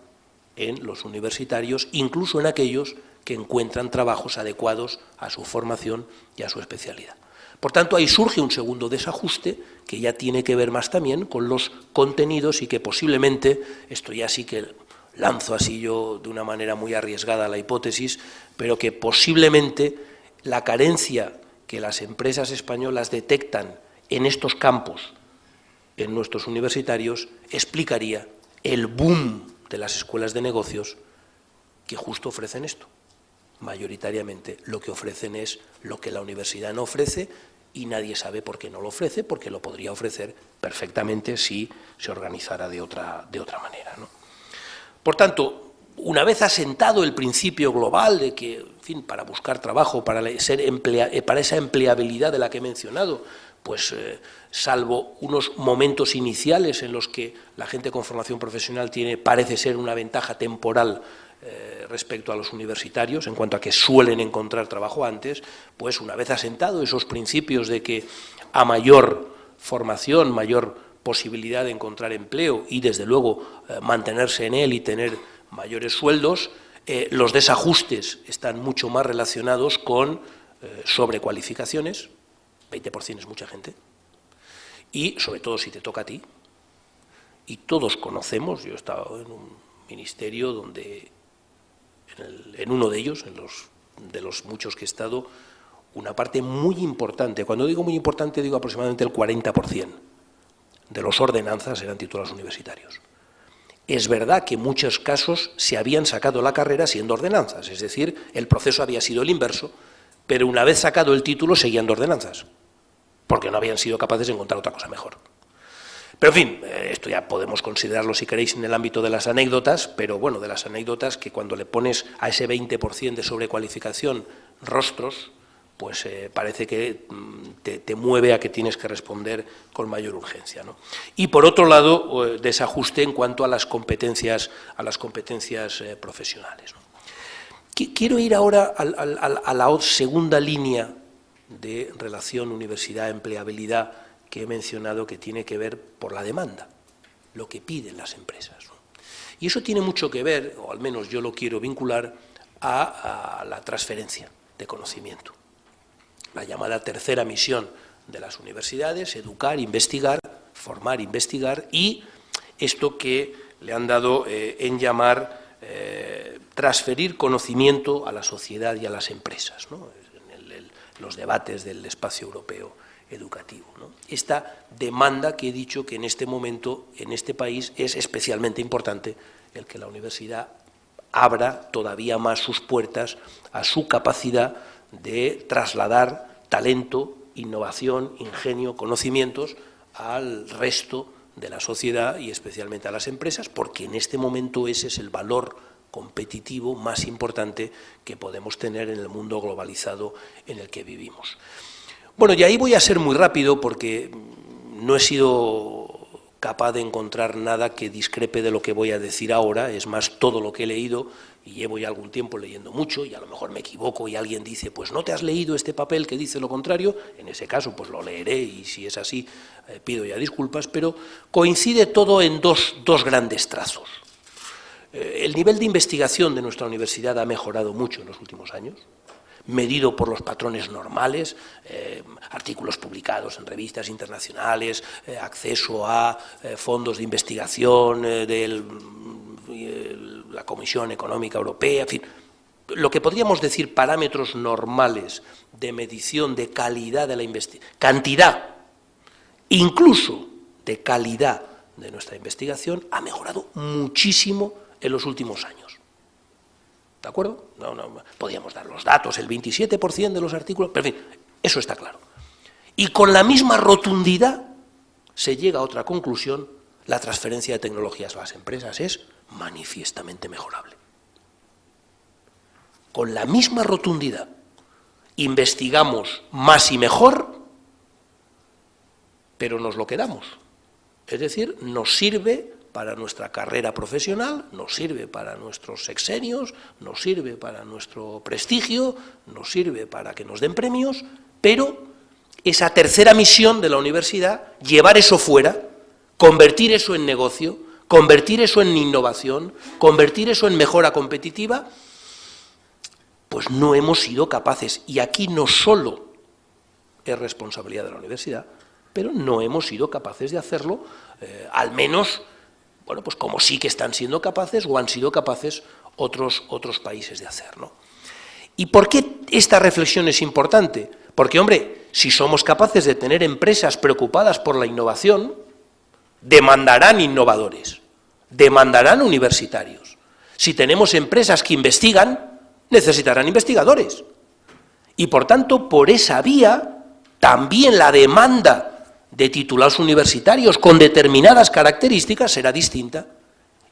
en los universitarios, incluso en aquellos que encuentran trabajos adecuados a su formación y a su especialidad. Por tanto, ahí surge un segundo desajuste que ya tiene que ver más también con los contenidos y que posiblemente, esto ya sí que lanzo así yo de una manera muy arriesgada la hipótesis, pero que posiblemente la carencia que las empresas españolas detectan en estos campos, en nuestros universitarios, explicaría el boom de las escuelas de negocios que justo ofrecen esto. Mayoritariamente lo que ofrecen es lo que la universidad no ofrece y nadie sabe por qué no lo ofrece, porque lo podría ofrecer perfectamente si se organizara de otra manera, ¿no? Por tanto, una vez asentado el principio global de que, en fin, para buscar trabajo, para esa empleabilidad de la que he mencionado, pues salvo unos momentos iniciales en los que la gente con formación profesional parece ser una ventaja temporal respecto a los universitarios, en cuanto a que suelen encontrar trabajo antes, pues una vez asentado esos principios de que a mayor formación, mayor posibilidad de encontrar empleo y, desde luego, mantenerse en él y tener mayores sueldos, los desajustes están mucho más relacionados con sobrecualificaciones, 20% es mucha gente, y sobre todo si te toca a ti, y todos conocemos, yo he estado en un ministerio donde, en uno de ellos, de los muchos que he estado, una parte muy importante, cuando digo muy importante digo aproximadamente el 40%, de los ordenanzas eran titulados universitarios. Es verdad que en muchos casos se habían sacado la carrera siendo ordenanzas, es decir, el proceso había sido el inverso, pero una vez sacado el título seguían de ordenanzas, porque no habían sido capaces de encontrar otra cosa mejor. Pero, en fin, esto ya podemos considerarlo, si queréis, en el ámbito de las anécdotas, pero bueno, de las anécdotas que cuando le pones a ese 20% de sobrecualificación rostros, pues parece que te mueve a que tienes que responder con mayor urgencia, ¿no? Y, por otro lado, desajuste en cuanto a las competencias profesionales, ¿no? Quiero ir ahora a la segunda línea de relación universidad-empleabilidad que he mencionado, que tiene que ver por la demanda, lo que piden las empresas, ¿no? Y eso tiene mucho que ver, o al menos yo lo quiero vincular, a la transferencia de conocimiento. La llamada tercera misión de las universidades: educar, investigar, formar, investigar, y esto que le han dado en llamar transferir conocimiento a la sociedad y a las empresas, ¿no? En los debates del espacio europeo educativo, ¿no? Esta demanda que he dicho que en este momento, en este país, es especialmente importante el que la universidad abra todavía más sus puertas a su capacidad de trasladar talento, innovación, ingenio, conocimientos al resto de la sociedad y especialmente a las empresas, porque en este momento ese es el valor competitivo más importante que podemos tener en el mundo globalizado en el que vivimos. Bueno, y ahí voy a ser muy rápido porque no he sido capaz de encontrar nada que discrepe de lo que voy a decir ahora, es más, todo lo que he leído, y llevo ya algún tiempo leyendo mucho, y a lo mejor me equivoco y alguien dice, pues no te has leído este papel que dice lo contrario, en ese caso pues lo leeré y si es así pido ya disculpas, pero coincide todo en dos grandes trazos. El nivel de investigación de nuestra universidad ha mejorado mucho en los últimos años, medido por los patrones normales, artículos publicados en revistas internacionales, acceso a fondos de investigación de la Comisión Económica Europea, en fin, lo que podríamos decir parámetros normales de medición de calidad de la investigación, cantidad, incluso de calidad de nuestra investigación, ha mejorado muchísimo en los últimos años. ¿De acuerdo? No, podríamos dar los datos, el 27% de los artículos, pero en fin, eso está claro. Y con la misma rotundidad se llega a otra conclusión, la transferencia de tecnologías a las empresas es manifiestamente mejorable. Con la misma rotundidad investigamos más y mejor, pero nos lo quedamos. Es decir, nos sirve para nuestra carrera profesional, nos sirve para nuestros sexenios, nos sirve para nuestro prestigio, nos sirve para que nos den premios, pero esa tercera misión de la universidad, llevar eso fuera, convertir eso en negocio, convertir eso en innovación, convertir eso en mejora competitiva, pues no hemos sido capaces. Y aquí no solo es responsabilidad de la universidad, pero no hemos sido capaces de hacerlo, al menos, bueno, pues como sí que están siendo capaces o han sido capaces otros países de hacer, ¿no? ¿Y por qué esta reflexión es importante? Porque, hombre, si somos capaces de tener empresas preocupadas por la innovación, demandarán innovadores, demandarán universitarios. Si tenemos empresas que investigan, necesitarán investigadores. Y, por tanto, por esa vía, también la demanda de titulados universitarios con determinadas características será distinta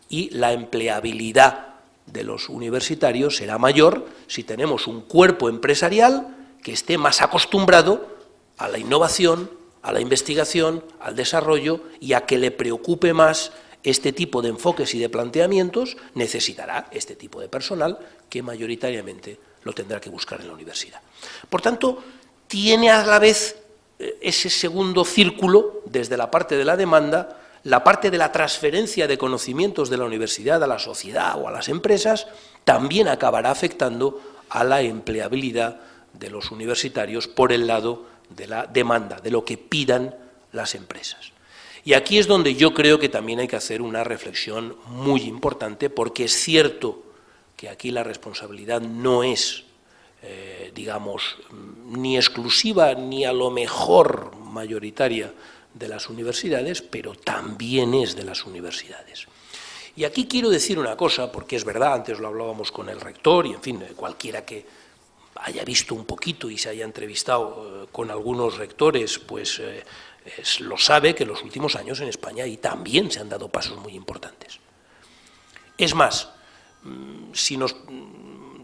y la empleabilidad de los universitarios será mayor si tenemos un cuerpo empresarial que esté más acostumbrado a la innovación, a la investigación, al desarrollo y a que le preocupe más este tipo de enfoques y de planteamientos, necesitará este tipo de personal que mayoritariamente lo tendrá que buscar en la universidad. Por tanto, tiene a la vez ese segundo círculo, desde la parte de la demanda, la parte de la transferencia de conocimientos de la universidad a la sociedad o a las empresas, también acabará afectando a la empleabilidad de los universitarios por el lado de la demanda, de lo que pidan las empresas. Y aquí es donde yo creo que también hay que hacer una reflexión muy importante, porque es cierto que aquí la responsabilidad no es digamos, ni exclusiva ni a lo mejor mayoritaria de las universidades, pero también es de las universidades. Y aquí quiero decir una cosa, porque es verdad, antes lo hablábamos con el rector y, en fin, cualquiera que haya visto un poquito y se haya entrevistado con algunos rectores, pues lo sabe que en los últimos años en España y también se han dado pasos muy importantes. Es más, si nos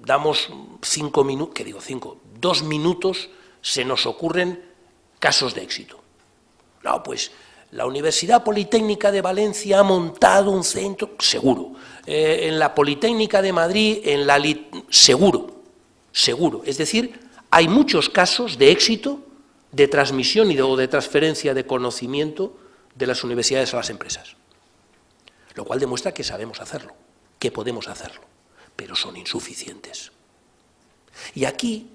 damos 5 minutos, ¿qué digo 5? 2 minutos se nos ocurren casos de éxito. No, pues la Universidad Politécnica de Valencia ha montado un centro, seguro. En la Politécnica de Madrid, seguro, seguro. Es decir, hay muchos casos de éxito, de transmisión o de transferencia de conocimiento de las universidades a las empresas. Lo cual demuestra que sabemos hacerlo, que podemos hacerlo, pero son insuficientes. Y aquí,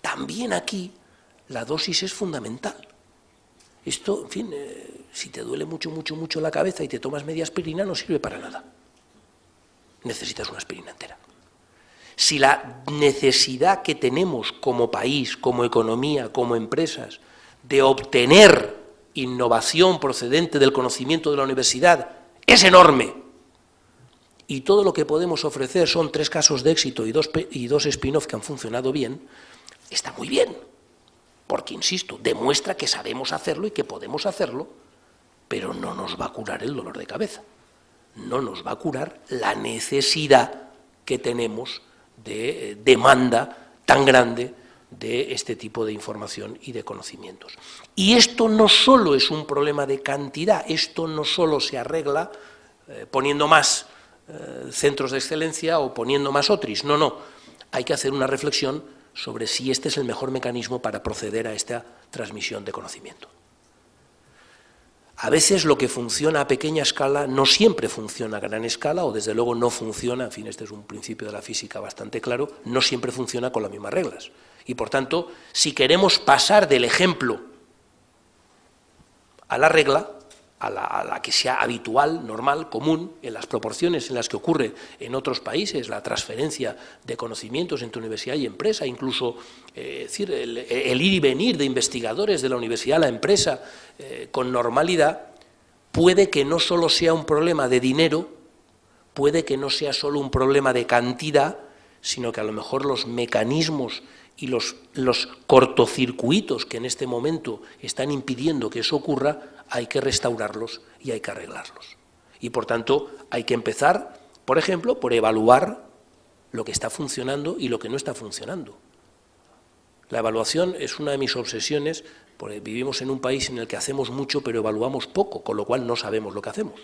también aquí, la dosis es fundamental. Esto, en fin, si te duele mucho la cabeza y te tomas media aspirina, no sirve para nada. Necesitas una aspirina entera. Si la necesidad que tenemos como país, como economía, como empresas, de obtener innovación procedente del conocimiento de la universidad es enorme, y todo lo que podemos ofrecer son 3 casos de éxito y dos spin-off que han funcionado bien, está muy bien, porque, insisto, demuestra que sabemos hacerlo y que podemos hacerlo, pero no nos va a curar el dolor de cabeza, no nos va a curar la necesidad que tenemos de demanda tan grande de este tipo de información y de conocimientos. Y esto no solo es un problema de cantidad, esto no solo se arregla poniendo más centros de excelencia o poniendo más OTRIs, no, hay que hacer una reflexión sobre si este es el mejor mecanismo para proceder a esta transmisión de conocimiento. A veces lo que funciona a pequeña escala no siempre funciona a gran escala, o desde luego no funciona, en fin, este es un principio de la física bastante claro, no siempre funciona con las mismas reglas. Y por tanto, si queremos pasar del ejemplo a la regla, a la que sea habitual, normal, común, en las proporciones en las que ocurre en otros países, la transferencia de conocimientos entre universidad y empresa, incluso el ir y venir de investigadores de la universidad a la empresa con normalidad, puede que no solo sea un problema de dinero, puede que no sea solo un problema de cantidad, sino que a lo mejor los mecanismos y los cortocircuitos que en este momento están impidiendo que eso ocurra, hay que restaurarlos y hay que arreglarlos. Y por tanto hay que empezar, por ejemplo, por evaluar lo que está funcionando y lo que no está funcionando. La evaluación es una de mis obsesiones, porque vivimos en un país en el que hacemos mucho pero evaluamos poco, con lo cual no sabemos lo que hacemos.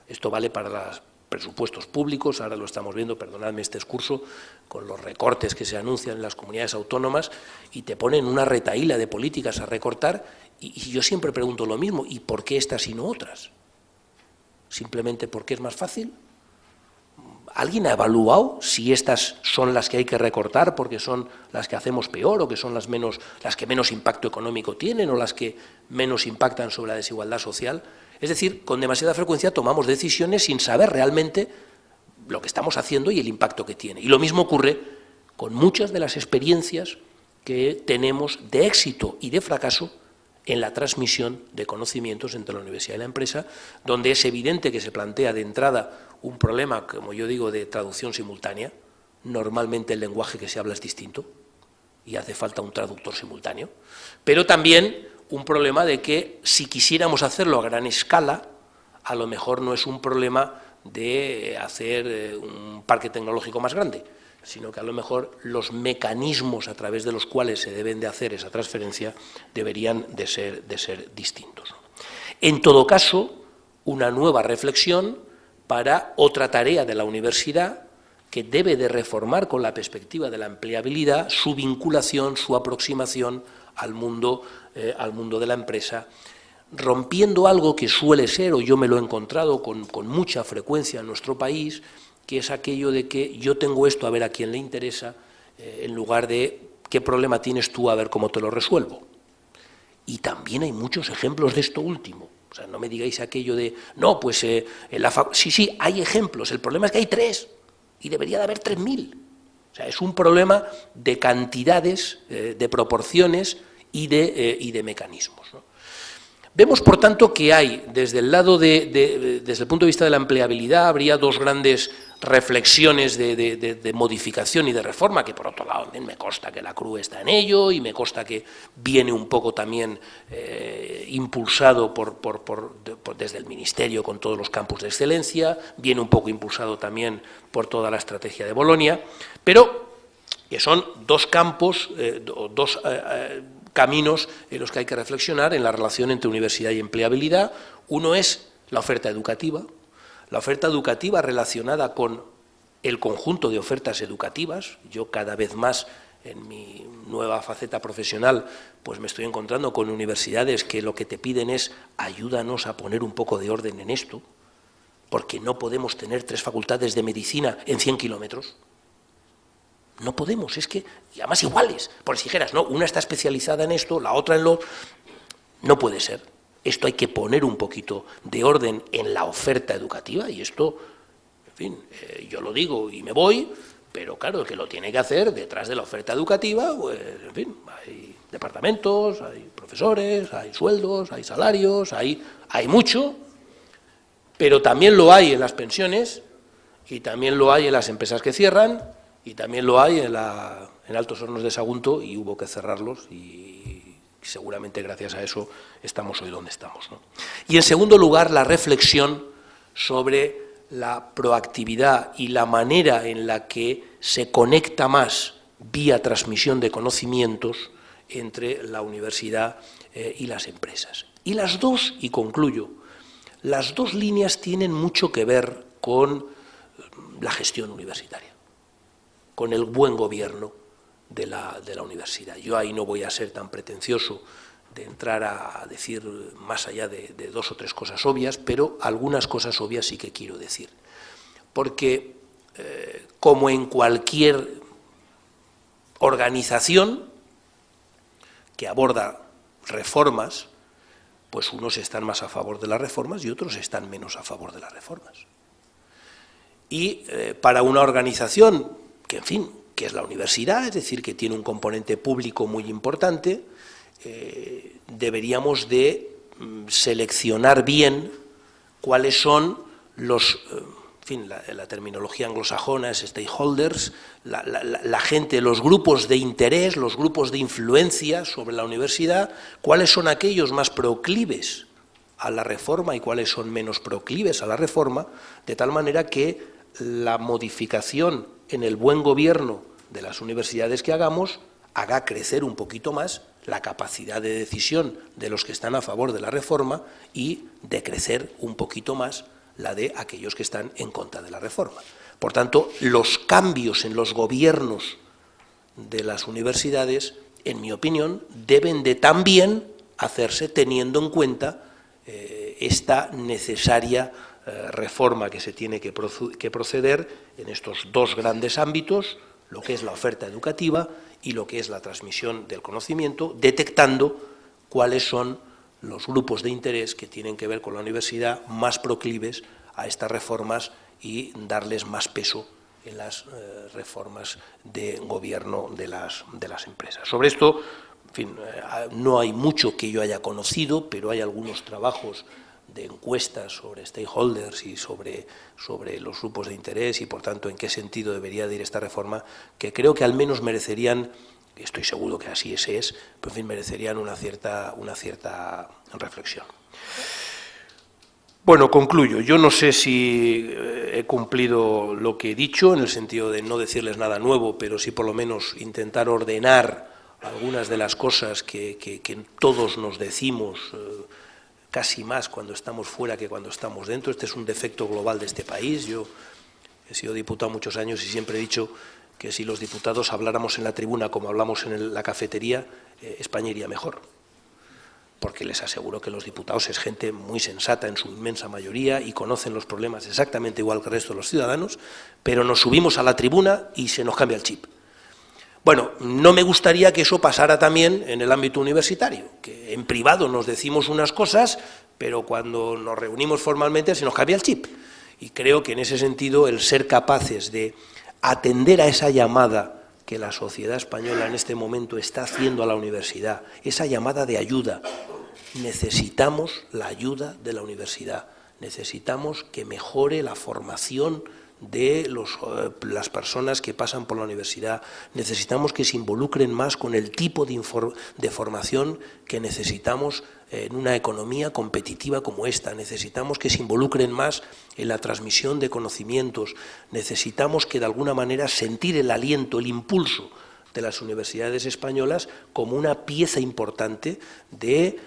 Esto vale para los presupuestos públicos, ahora lo estamos viendo, perdonadme este excurso, con los recortes que se anuncian en las comunidades autónomas y te ponen una retahíla de políticas a recortar y yo siempre pregunto lo mismo, ¿y por qué estas y no otras? ¿Simplemente porque es más fácil? ¿Alguien ha evaluado si estas son las que hay que recortar porque son las que hacemos peor o que son las que menos impacto económico tienen o las que menos impactan sobre la desigualdad social? Es decir, con demasiada frecuencia tomamos decisiones sin saber realmente lo que estamos haciendo y el impacto que tiene. Y lo mismo ocurre con muchas de las experiencias que tenemos de éxito y de fracaso en la transmisión de conocimientos entre la universidad y la empresa, donde es evidente que se plantea de entrada un problema, como yo digo, de traducción simultánea. Normalmente el lenguaje que se habla es distinto y hace falta un traductor simultáneo, pero también un problema de que si quisiéramos hacerlo a gran escala, a lo mejor no es un problema de hacer un parque tecnológico más grande, sino que a lo mejor los mecanismos a través de los cuales se deben de hacer esa transferencia deberían de ser distintos. En todo caso, una nueva reflexión para otra tarea de la universidad que debe de reformar con la perspectiva de la empleabilidad su vinculación, su aproximación al mundo de la empresa, rompiendo algo que suele ser, o yo me lo he encontrado con mucha frecuencia en nuestro país, que es aquello de que yo tengo esto a ver a quién le interesa, en lugar de qué problema tienes tú a ver cómo te lo resuelvo. Y también hay muchos ejemplos de esto último. O sea, no me digáis aquello de, no, pues sí, hay ejemplos, el problema es que hay 3 y debería de haber 3.000. O sea, es un problema de cantidades, de proporciones y de mecanismos, ¿no? Vemos, por tanto, que hay, desde el punto de vista de la empleabilidad, habría 2 grandes reflexiones de modificación y de reforma, que por otro lado me consta que la CRU está en ello y me consta que viene un poco también impulsado desde el Ministerio con todos los campus de excelencia, viene un poco impulsado también por toda la estrategia de Bolonia, pero que son 2 campos, 2 caminos en los que hay que reflexionar en la relación entre universidad y empleabilidad. Uno es la oferta educativa relacionada con el conjunto de ofertas educativas. Yo cada vez más en mi nueva faceta profesional pues me estoy encontrando con universidades que lo que te piden es ayúdanos a poner un poco de orden en esto, porque no podemos tener 3 facultades de medicina en 100 kilómetros. No podemos, es que, y además iguales, por si dijeras, no, una está especializada en esto, la otra en lo... No puede ser. Esto hay que poner un poquito de orden en la oferta educativa y esto, en fin, yo lo digo y me voy, pero claro, el que lo tiene que hacer detrás de la oferta educativa, pues, en fin, hay departamentos, hay profesores, hay sueldos, hay salarios, hay mucho, pero también lo hay en las pensiones y también lo hay en las empresas que cierran, y también lo hay en Altos Hornos de Sagunto y hubo que cerrarlos y seguramente gracias a eso estamos hoy donde estamos, ¿no? Y en segundo lugar, la reflexión sobre la proactividad y la manera en la que se conecta más vía transmisión de conocimientos entre la universidad y las empresas. Y las dos, y concluyo, las dos líneas tienen mucho que ver con la gestión universitaria, con el buen gobierno de la universidad. Yo ahí no voy a ser tan pretencioso de entrar a decir más allá de dos o tres cosas obvias, pero algunas cosas obvias sí que quiero decir. Porque, como en cualquier organización que aborda reformas, pues unos están más a favor de las reformas y otros están menos a favor de las reformas. Y para una organización que, en fin, que es la universidad, es decir, que tiene un componente público muy importante, deberíamos de seleccionar bien cuáles son los, en fin, la terminología anglosajona es stakeholders, la gente, los grupos de interés, los grupos de influencia sobre la universidad, cuáles son aquellos más proclives a la reforma y cuáles son menos proclives a la reforma, de tal manera que la modificación en el buen gobierno de las universidades que hagamos haga crecer un poquito más la capacidad de decisión de los que están a favor de la reforma y de crecer un poquito más la de aquellos que están en contra de la reforma. Por tanto, los cambios en los gobiernos de las universidades, en mi opinión, deben de también hacerse teniendo en cuenta esta necesaria reforma que se tiene que proceder en estos dos grandes ámbitos, lo que es la oferta educativa y lo que es la transmisión del conocimiento, detectando cuáles son los grupos de interés que tienen que ver con la universidad más proclives a estas reformas y darles más peso en las reformas de gobierno de las empresas. Sobre esto, en fin, no hay mucho que yo haya conocido, pero hay algunos trabajos de encuestas sobre stakeholders y sobre los grupos de interés y, por tanto, en qué sentido debería de ir esta reforma, que creo que al menos merecerían, estoy seguro que así es, pero en fin, merecerían una cierta reflexión. Bueno, concluyo. Yo no sé si he cumplido lo que he dicho, en el sentido de no decirles nada nuevo, pero sí por lo menos intentar ordenar algunas de las cosas que todos nos decimos, casi más cuando estamos fuera que cuando estamos dentro. Este es un defecto global de este país. Yo he sido diputado muchos años y siempre he dicho que si los diputados habláramos en la tribuna como hablamos en la cafetería, España iría mejor. Porque les aseguro que los diputados es gente muy sensata en su inmensa mayoría y conocen los problemas exactamente igual que el resto de los ciudadanos, pero nos subimos a la tribuna y se nos cambia el chip. Bueno, no me gustaría que eso pasara también en el ámbito universitario, que en privado nos decimos unas cosas, pero cuando nos reunimos formalmente se nos cambia el chip. Y creo que en ese sentido el ser capaces de atender a esa llamada que la sociedad española en este momento está haciendo a la universidad, esa llamada de ayuda, necesitamos la ayuda de la universidad, necesitamos que mejore la formación de las personas que pasan por la universidad, necesitamos que se involucren más con el tipo de formación que necesitamos en una economía competitiva como esta, necesitamos que se involucren más en la transmisión de conocimientos, necesitamos que de alguna manera sentir el aliento, el impulso de las universidades españolas como una pieza importante de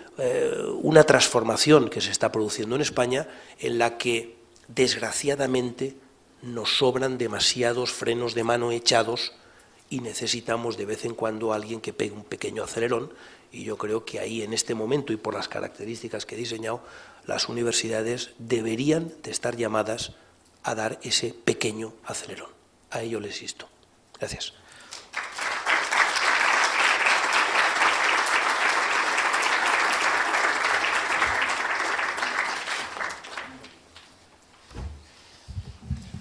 una transformación que se está produciendo en España, en la que desgraciadamente nos sobran demasiados frenos de mano echados y necesitamos de vez en cuando a alguien que pegue un pequeño acelerón, y yo creo que ahí en este momento y por las características que he diseñado, las universidades deberían de estar llamadas a dar ese pequeño acelerón. A ello les insto. Gracias.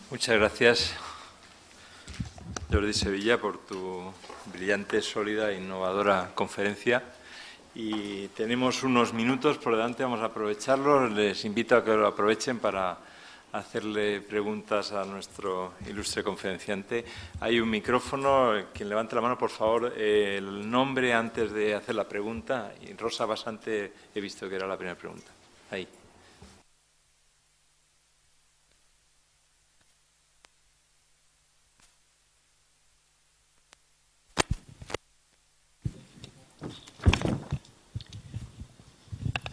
Muchas gracias, Jordi Sevilla, por tu brillante, sólida e innovadora conferencia. Y tenemos unos minutos por delante, vamos a aprovecharlos. Les invito a que lo aprovechen para hacerle preguntas a nuestro ilustre conferenciante. Hay un micrófono, quien levante la mano, por favor, el nombre antes de hacer la pregunta. Y Rosa Basante, he visto que era la primera pregunta. Ahí.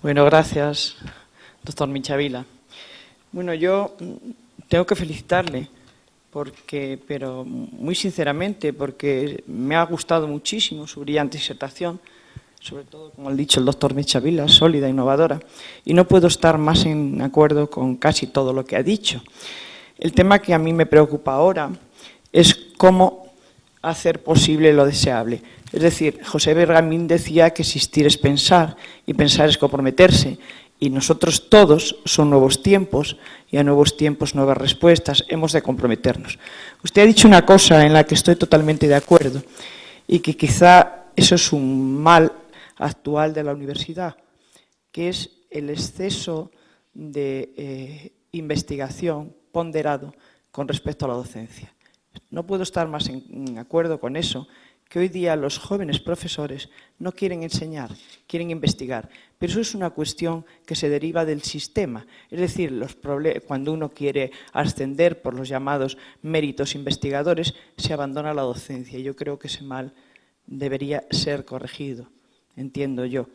Bueno, gracias, doctor Michavila. Bueno, yo tengo que felicitarle, pero muy sinceramente, porque me ha gustado muchísimo su brillante disertación, sobre todo, como ha dicho el doctor Michavila, sólida, innovadora, y no puedo estar más en acuerdo con casi todo lo que ha dicho. El tema que a mí me preocupa ahora es cómo hacer posible lo deseable. Es decir, José Bergamín decía que existir es pensar y pensar es comprometerse. Y nosotros todos son nuevos tiempos y a nuevos tiempos nuevas respuestas. Hemos de comprometernos. Usted ha dicho una cosa en la que estoy totalmente de acuerdo y que quizá eso es un mal actual de la universidad, que es el exceso de investigación ponderado con respecto a la docencia. No puedo estar más en acuerdo con eso, que hoy día los jóvenes profesores no quieren enseñar, quieren investigar. Pero eso es una cuestión que se deriva del sistema. Es decir, cuando uno quiere ascender por los llamados méritos investigadores, se abandona la docencia. Yo creo que ese mal debería ser corregido, entiendo yo.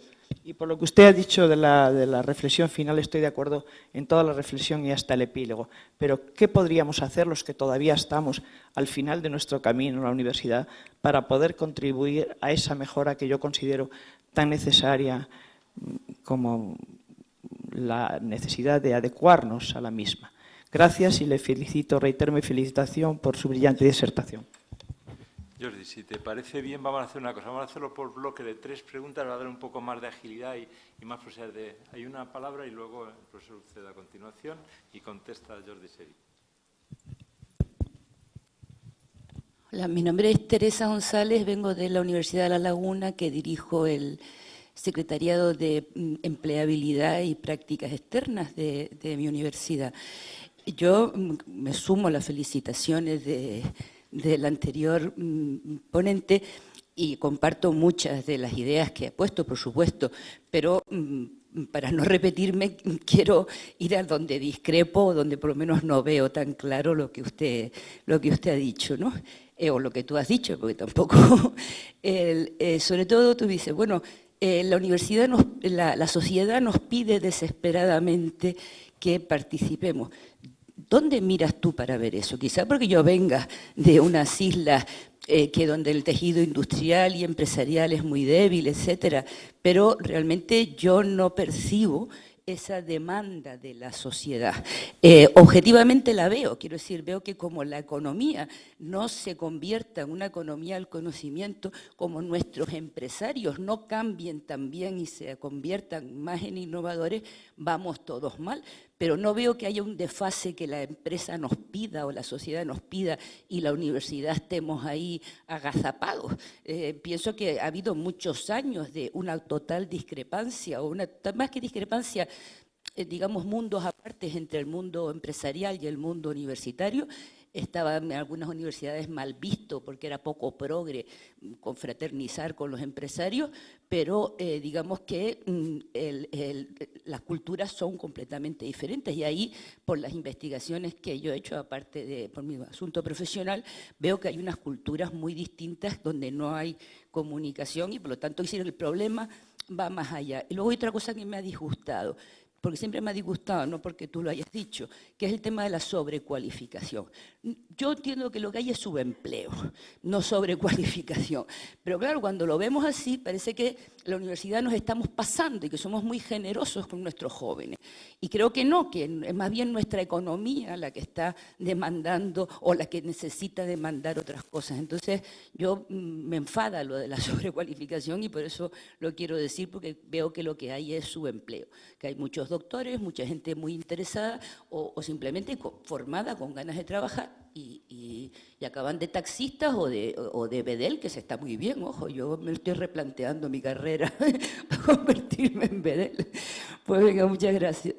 Y por lo que usted ha dicho de la reflexión final, estoy de acuerdo en toda la reflexión y hasta el epílogo. Pero, ¿qué podríamos hacer los que todavía estamos al final de nuestro camino en la universidad para poder contribuir a esa mejora que yo considero tan necesaria como la necesidad de adecuarnos a la misma? Gracias y le felicito, reitero mi felicitación por su brillante disertación. Jordi, si te parece bien, vamos a hacer una cosa. Vamos a hacerlo por bloque de 3 preguntas, va a dar un poco más de agilidad y más posibilidades. Hay una palabra y luego el profesor Uceda a continuación y contesta Jordi Seri. Hola, mi nombre es Teresa González, vengo de la Universidad de La Laguna, que dirijo el Secretariado de Empleabilidad y Prácticas Externas de mi universidad. Yo me sumo a las felicitaciones del anterior ponente y comparto muchas de las ideas que ha puesto, por supuesto, pero para no repetirme, quiero ir a donde discrepo, donde por lo menos no veo tan claro lo que usted ha dicho, ¿no? O lo que tú has dicho, porque tampoco... sobre todo tú dices, bueno, la universidad, la sociedad nos pide desesperadamente que participemos. ¿Dónde miras tú para ver eso? Quizá porque yo venga de unas islas donde el tejido industrial y empresarial es muy débil, etcétera, pero realmente yo no percibo esa demanda de la sociedad. Objetivamente la veo, quiero decir, veo que como la economía no se convierta en una economía del conocimiento, como nuestros empresarios no cambien también y se conviertan más en innovadores, vamos todos mal. Pero no veo que haya un desfase que la empresa nos pida o la sociedad nos pida y la universidad estemos ahí agazapados. Pienso que ha habido muchos años de una total discrepancia, o más que discrepancia, digamos, mundos apartes entre el mundo empresarial y el mundo universitario. Estaba en algunas universidades mal visto porque era poco progre confraternizar con los empresarios, pero digamos que las culturas son completamente diferentes y ahí, por las investigaciones que yo he hecho, aparte por mi asunto profesional, veo que hay unas culturas muy distintas donde no hay comunicación y por lo tanto el problema va más allá. Y luego hay otra cosa que me ha disgustado, porque siempre me ha disgustado, no porque tú lo hayas dicho, que es el tema de la sobrecualificación. Yo entiendo que lo que hay es subempleo, no sobrecualificación. Pero claro, cuando lo vemos así, parece que la universidad nos estamos pasando y que somos muy generosos con nuestros jóvenes. Y creo que no, que es más bien nuestra economía la que está demandando o la que necesita demandar otras cosas. Entonces, yo me enfada lo de la sobrecualificación y por eso lo quiero decir, porque veo que lo que hay es subempleo, que hay muchos doctores, mucha gente muy interesada o simplemente formada con ganas de trabajar y acaban de taxistas o de bedel, que se está muy bien, ojo, yo me estoy replanteando mi carrera para convertirme en bedel. Pues venga, muchas gracias.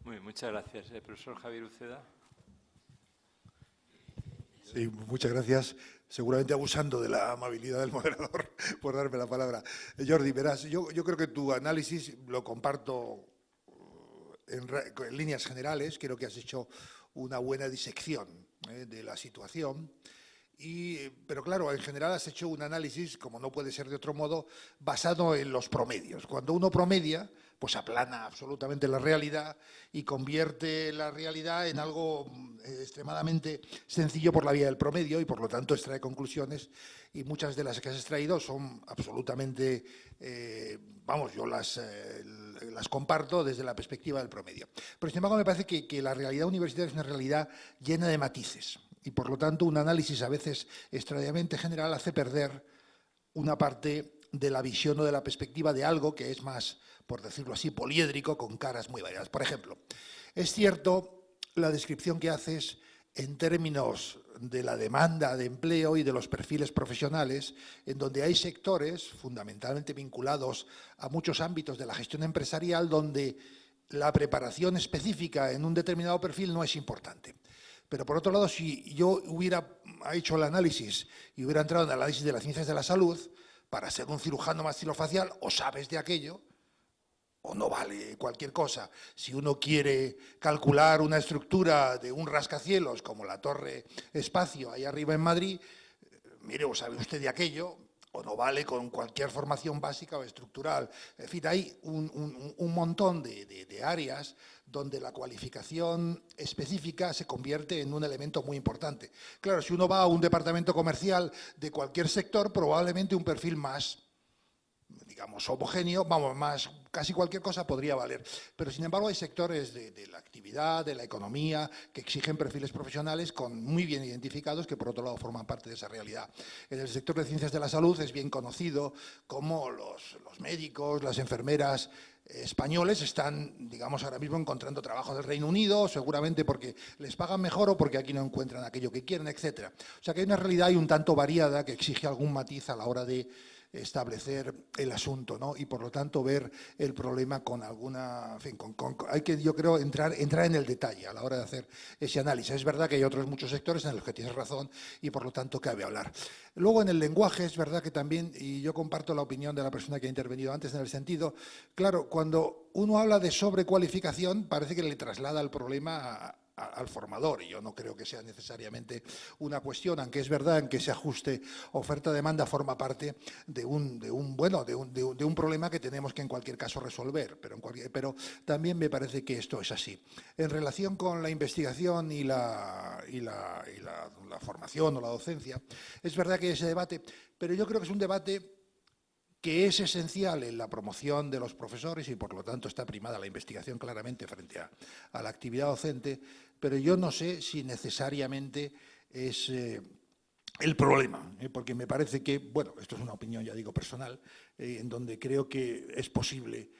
Muy bien, muchas gracias. Profesor Javier Uceda. Sí, muchas gracias. Seguramente abusando de la amabilidad del moderador por darme la palabra. Jordi, verás, yo creo que tu análisis lo comparto en líneas generales. Creo que has hecho una buena disección de la situación. Pero claro, en general has hecho un análisis, como no puede ser de otro modo, basado en los promedios. Cuando uno promedia, pues aplana absolutamente la realidad y convierte la realidad en algo extremadamente sencillo por la vía del promedio y por lo tanto extrae conclusiones, y muchas de las que has extraído son absolutamente, vamos, yo las comparto desde la perspectiva del promedio. Pero sin embargo me parece que la realidad universitaria es una realidad llena de matices y por lo tanto un análisis a veces extraordinariamente general hace perder una parte de la visión o de la perspectiva de algo que es más, por decirlo así, poliédrico, con caras muy variadas. Por ejemplo, es cierto la descripción que haces en términos de la demanda de empleo y de los perfiles profesionales, en donde hay sectores fundamentalmente vinculados a muchos ámbitos de la gestión empresarial donde la preparación específica en un determinado perfil no es importante. Pero por otro lado, si yo hubiera hecho el análisis y hubiera entrado en el análisis de las ciencias de la salud, para ser un cirujano maxilofacial o sabes de aquello o no vale cualquier cosa. Si uno quiere calcular una estructura de un rascacielos como la Torre Espacio ahí arriba en Madrid, mire, o sabe usted de aquello, o no vale con cualquier formación básica o estructural. En fin, hay un montón de áreas donde la cualificación específica se convierte en un elemento muy importante. Claro, si uno va a un departamento comercial de cualquier sector, probablemente un perfil más, digamos, homogéneo, vamos, más, casi cualquier cosa podría valer. Pero, sin embargo, hay sectores de la actividad, de la economía, que exigen perfiles profesionales muy bien identificados, que por otro lado forman parte de esa realidad. En el sector de ciencias de la salud es bien conocido cómo los médicos, las enfermeras españoles están, digamos, ahora mismo encontrando trabajo del Reino Unido, seguramente porque les pagan mejor o porque aquí no encuentran aquello que quieren, etcétera. O sea que hay una realidad un tanto variada que exige algún matiz a la hora de establecer el asunto, ¿no? Y por lo tanto ver el problema con alguna, en fin, hay que, yo creo, entrar en el detalle a la hora de hacer ese análisis. Es verdad que hay otros muchos sectores en los que tienes razón y por lo tanto cabe hablar. Luego en el lenguaje es verdad que también, y yo comparto la opinión de la persona que ha intervenido antes en el sentido, claro, cuando uno habla de sobrecualificación parece que le traslada el problema al formador, y yo no creo que sea necesariamente una cuestión, aunque es verdad en que ese ajuste oferta-demanda forma parte de un problema que tenemos que en cualquier caso resolver, pero también me parece que esto es así. En relación con la investigación y la formación o la docencia, es verdad que ese debate, pero yo creo que es un debate que es esencial en la promoción de los profesores y por lo tanto está primada la investigación claramente frente a la actividad docente, pero yo no sé si necesariamente es el problema, porque me parece que, bueno, esto es una opinión, ya digo, personal, en donde creo que es posible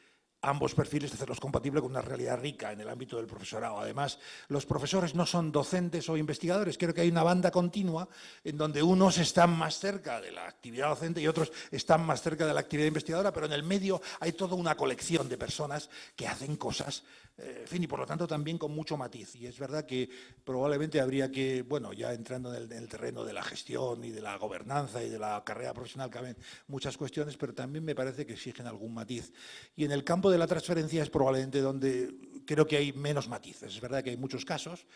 ambos perfiles, hacerlos compatibles con una realidad rica en el ámbito del profesorado. Además, los profesores no son docentes o investigadores, creo que hay una banda continua en donde unos están más cerca de la actividad docente y otros están más cerca de la actividad investigadora, pero en el medio hay toda una colección de personas que hacen cosas, en fin, y por lo tanto también con mucho matiz. Y es verdad que probablemente habría que, bueno, ya entrando en el terreno de la gestión y de la gobernanza y de la carrera profesional, caben muchas cuestiones, pero también me parece que exigen algún matiz. Y en el campo de la transferencia es probablemente donde creo que hay menos matices. Es verdad que hay muchos casos.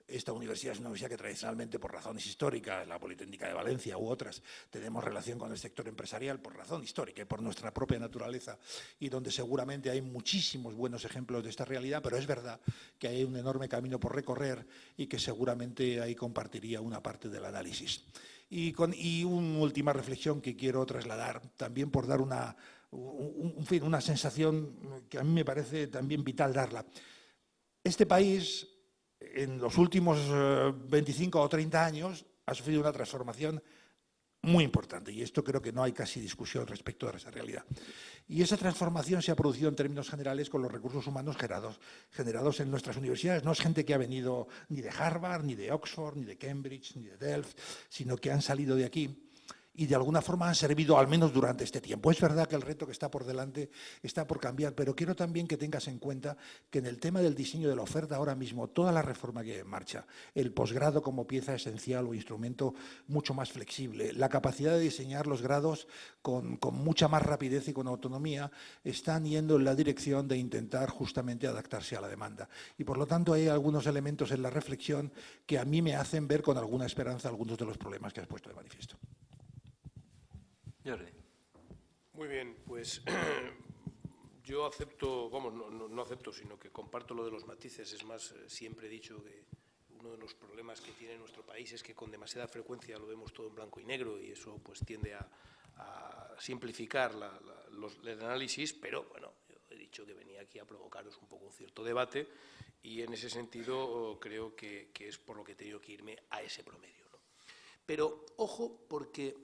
Esta universidad es una universidad que tradicionalmente, por razones históricas, la Politécnica de Valencia u otras, tenemos relación con el sector empresarial por razón histórica y por nuestra propia naturaleza, y donde seguramente hay muchísimos buenos ejemplos de esta realidad, pero es verdad que hay un enorme camino por recorrer y que seguramente ahí compartiría una parte del análisis. Y una última reflexión que quiero trasladar, también por dar una sensación que a mí me parece también vital darla. Este país, en los últimos 25 o 30 años, ha sufrido una transformación muy importante, y esto creo que no hay casi discusión respecto a esa realidad. Y esa transformación se ha producido en términos generales con los recursos humanos generados en nuestras universidades. No es gente que ha venido ni de Harvard, ni de Oxford, ni de Cambridge, ni de Delft, sino que han salido de aquí y de alguna forma han servido al menos durante este tiempo. Es verdad que el reto que está por delante está por cambiar, pero quiero también que tengas en cuenta que en el tema del diseño de la oferta ahora mismo, toda la reforma que hay en marcha, el posgrado como pieza esencial o instrumento mucho más flexible, la capacidad de diseñar los grados con mucha más rapidez y con autonomía, están yendo en la dirección de intentar justamente adaptarse a la demanda. Y por lo tanto hay algunos elementos en la reflexión que a mí me hacen ver con alguna esperanza algunos de los problemas que has puesto de manifiesto. Jordi. Muy bien, pues Yo acepto, vamos, no acepto, sino que comparto lo de los matices. Es más, siempre he dicho que uno de los problemas que tiene nuestro país es que con demasiada frecuencia lo vemos todo en blanco y negro y eso pues tiende a simplificar el análisis, pero bueno, yo he dicho que venía aquí a provocaros un poco un cierto debate y en ese sentido creo que es por lo que he tenido que irme a ese promedio, ¿no? Pero ojo, porque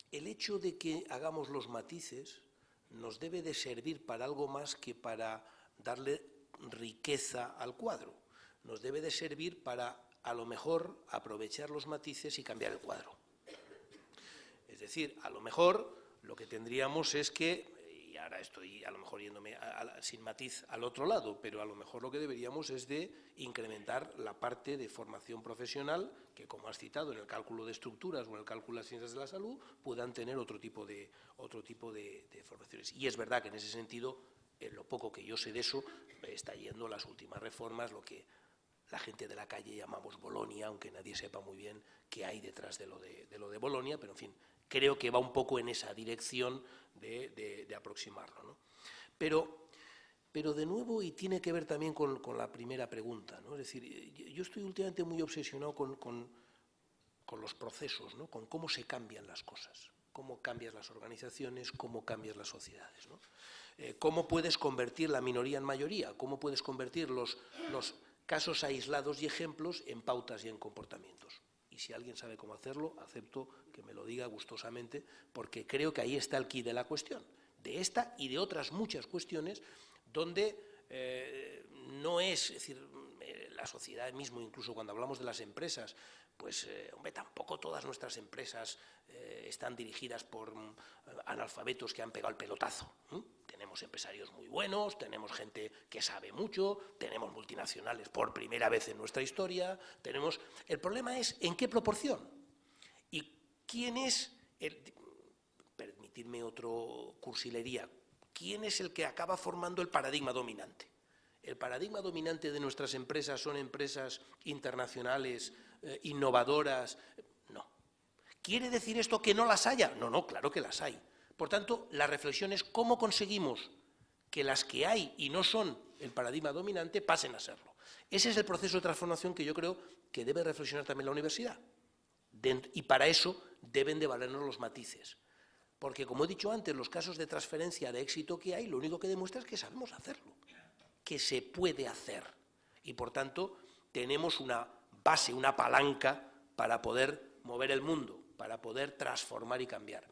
el hecho de que hagamos los matices nos debe de servir para algo más que para darle riqueza al cuadro. Nos debe de servir para, a lo mejor, aprovechar los matices y cambiar el cuadro. Es decir, a lo mejor lo que tendríamos es que, y ahora estoy a lo mejor yéndome sin matiz al otro lado, pero a lo mejor lo que deberíamos es de incrementar la parte de formación profesional que, como has citado, en el cálculo de estructuras o en el cálculo de las ciencias de la salud, puedan tener otro tipo de formaciones. Y es verdad que en ese sentido, en lo poco que yo sé de eso, está yendo las últimas reformas, lo que la gente de la calle llamamos Bolonia, aunque nadie sepa muy bien qué hay detrás de lo de Bolonia, pero en fin, creo que va un poco en esa dirección de aproximarlo, ¿no? Pero de nuevo, y tiene que ver también con la primera pregunta, ¿no? Es decir, yo estoy últimamente muy obsesionado con los procesos, ¿no? Con cómo se cambian las cosas, cómo cambian las organizaciones, cómo cambian las sociedades, ¿no? Cómo puedes convertir la minoría en mayoría, cómo puedes convertir los casos aislados y ejemplos en pautas y en comportamientos. Y si alguien sabe cómo hacerlo, acepto que me lo diga gustosamente, porque creo que ahí está el quid de la cuestión, de esta y de otras muchas cuestiones donde no es decir, la sociedad mismo, incluso cuando hablamos de las empresas, pues, hombre, tampoco todas nuestras empresas están dirigidas por analfabetos que han pegado el pelotazo. Tenemos empresarios muy buenos, tenemos gente que sabe mucho, tenemos multinacionales por primera vez en nuestra historia, tenemos... El problema es en qué proporción y quién es, permitidme otro cursilería, quién es el que acaba formando el paradigma dominante. ¿El paradigma dominante de nuestras empresas son empresas internacionales, innovadoras? No. ¿Quiere decir esto que no las haya? No, no, claro que las hay. Por tanto, la reflexión es cómo conseguimos que las que hay y no son el paradigma dominante pasen a serlo. Ese es el proceso de transformación que yo creo que debe reflexionar también la universidad. Y para eso deben de valernos los matices. Porque, como he dicho antes, los casos de transferencia de éxito que hay, lo único que demuestra es que sabemos hacerlo, que se puede hacer. Y, por tanto, tenemos una base, una palanca para poder mover el mundo, para poder transformar y cambiar.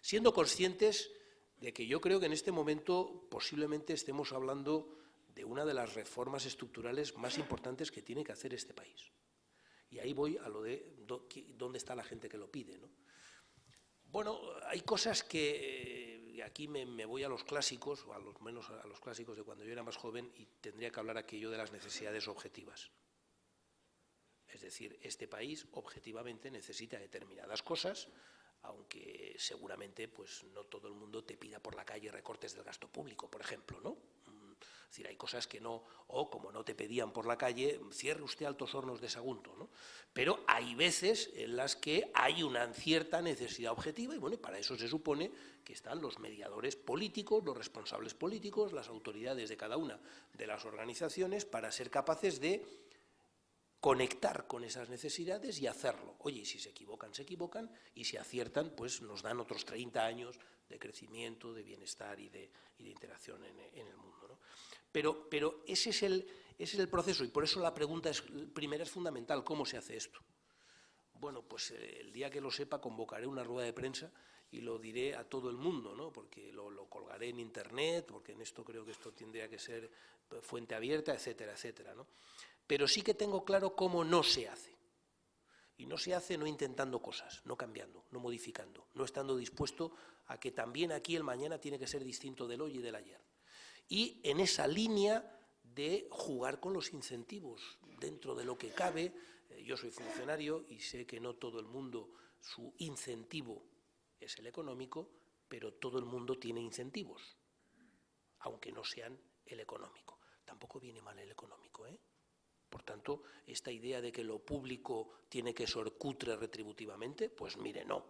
Siendo conscientes de que yo creo que en este momento posiblemente estemos hablando de una de las reformas estructurales más importantes que tiene que hacer este país. Y ahí voy a lo de dónde está la gente que lo pide, ¿no? Bueno, hay cosas que aquí me voy a los clásicos, o a lo menos a los clásicos de cuando yo era más joven, y tendría que hablar aquello de las necesidades objetivas. Es decir, este país objetivamente necesita determinadas cosas, aunque seguramente pues, no todo el mundo te pida por la calle recortes del gasto público, por ejemplo, ¿no? Es decir, hay cosas que no, o como no te pedían por la calle, cierre usted Altos Hornos de Sagunto, ¿no? Pero hay veces en las que hay una cierta necesidad objetiva y bueno, para eso se supone que están los mediadores políticos, los responsables políticos, las autoridades de cada una de las organizaciones para ser capaces de conectar con esas necesidades y hacerlo. Oye, y si se equivocan, y si aciertan, pues nos dan otros 30 años de crecimiento, de bienestar y de interacción en el mundo, ¿no? Pero ese es el proceso y por eso la pregunta primera es fundamental, ¿cómo se hace esto? Bueno, pues el día que lo sepa convocaré una rueda de prensa y lo diré a todo el mundo, ¿no? Porque lo colgaré en Internet, porque en esto creo que esto tendría que ser fuente abierta, etcétera, etcétera, ¿no? Pero sí que tengo claro cómo no se hace. Y no se hace no intentando cosas, no cambiando, no modificando, no estando dispuesto a que también aquí el mañana tiene que ser distinto del hoy y del ayer. Y en esa línea de jugar con los incentivos, dentro de lo que cabe. Yo soy funcionario y sé que no todo el mundo, su incentivo es el económico, pero todo el mundo tiene incentivos, aunque no sean el económico. Tampoco viene mal el económico, ¿eh? Por tanto, esta idea de que lo público tiene que ser cutre retributivamente, pues mire, no.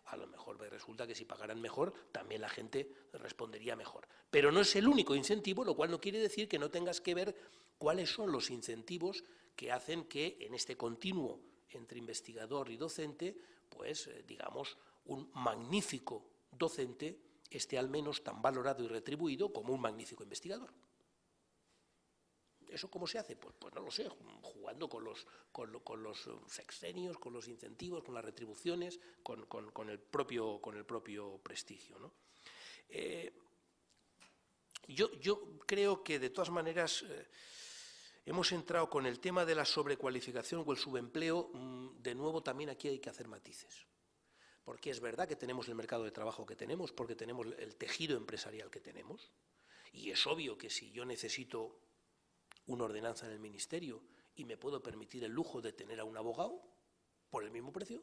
a lo mejor resulta que si pagaran mejor, también la gente respondería mejor. Pero no es el único incentivo, lo cual no quiere decir que no tengas que ver cuáles son los incentivos que hacen que en este continuo entre investigador y docente, pues digamos, un magnífico docente esté al menos tan valorado y retribuido como un magnífico investigador. ¿Eso cómo se hace? Pues no lo sé, jugando con los sexenios, con los incentivos, con las retribuciones, con el propio prestigio, ¿no? Yo creo que, de todas maneras, hemos entrado con el tema de la sobrecualificación o el subempleo. De nuevo, también aquí hay que hacer matices. Porque es verdad que tenemos el mercado de trabajo que tenemos, porque tenemos el tejido empresarial que tenemos, y es obvio que si yo necesito una ordenanza en el Ministerio y me puedo permitir el lujo de tener a un abogado por el mismo precio,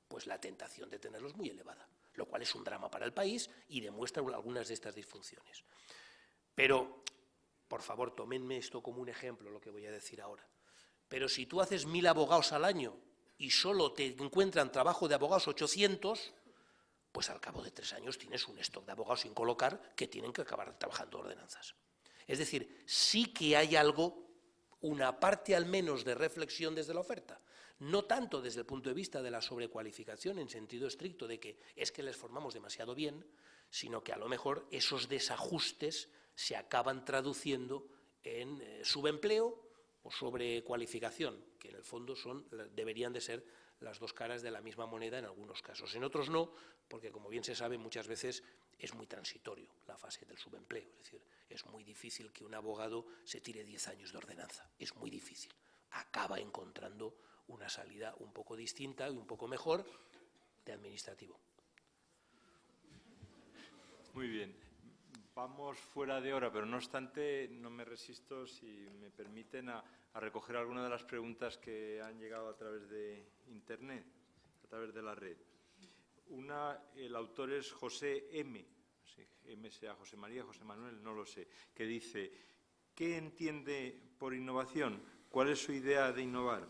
pues la tentación de tenerlo es muy elevada, lo cual es un drama para el país y demuestra algunas de estas disfunciones. Pero, por favor, tómenme esto como un ejemplo, lo que voy a decir ahora. Pero si tú haces 1000 abogados al año y solo te encuentran trabajo de abogados 800, pues al cabo de 3 años tienes un stock de abogados sin colocar que tienen que acabar trabajando ordenanzas. Es decir, sí que hay algo, una parte al menos de reflexión desde la oferta, no tanto desde el punto de vista de la sobrecualificación en sentido estricto de que es que les formamos demasiado bien, sino que a lo mejor esos desajustes se acaban traduciendo en subempleo o sobrecualificación, que en el fondo deberían de ser las dos caras de la misma moneda en algunos casos. En otros no, porque como bien se sabe muchas veces es muy transitorio la fase del subempleo, es decir, es muy difícil que un abogado se tire 10 años de ordenanza, es muy difícil. Acaba encontrando una salida un poco distinta y un poco mejor de administrativo. Muy bien. Vamos fuera de hora, pero no obstante, no me resisto, si me permiten, a recoger algunas de las preguntas que han llegado a través de Internet, a través de la red. El autor es José M. M sea José María, José Manuel, no lo sé, que dice: ¿qué entiende por innovación? ¿Cuál es su idea de innovar?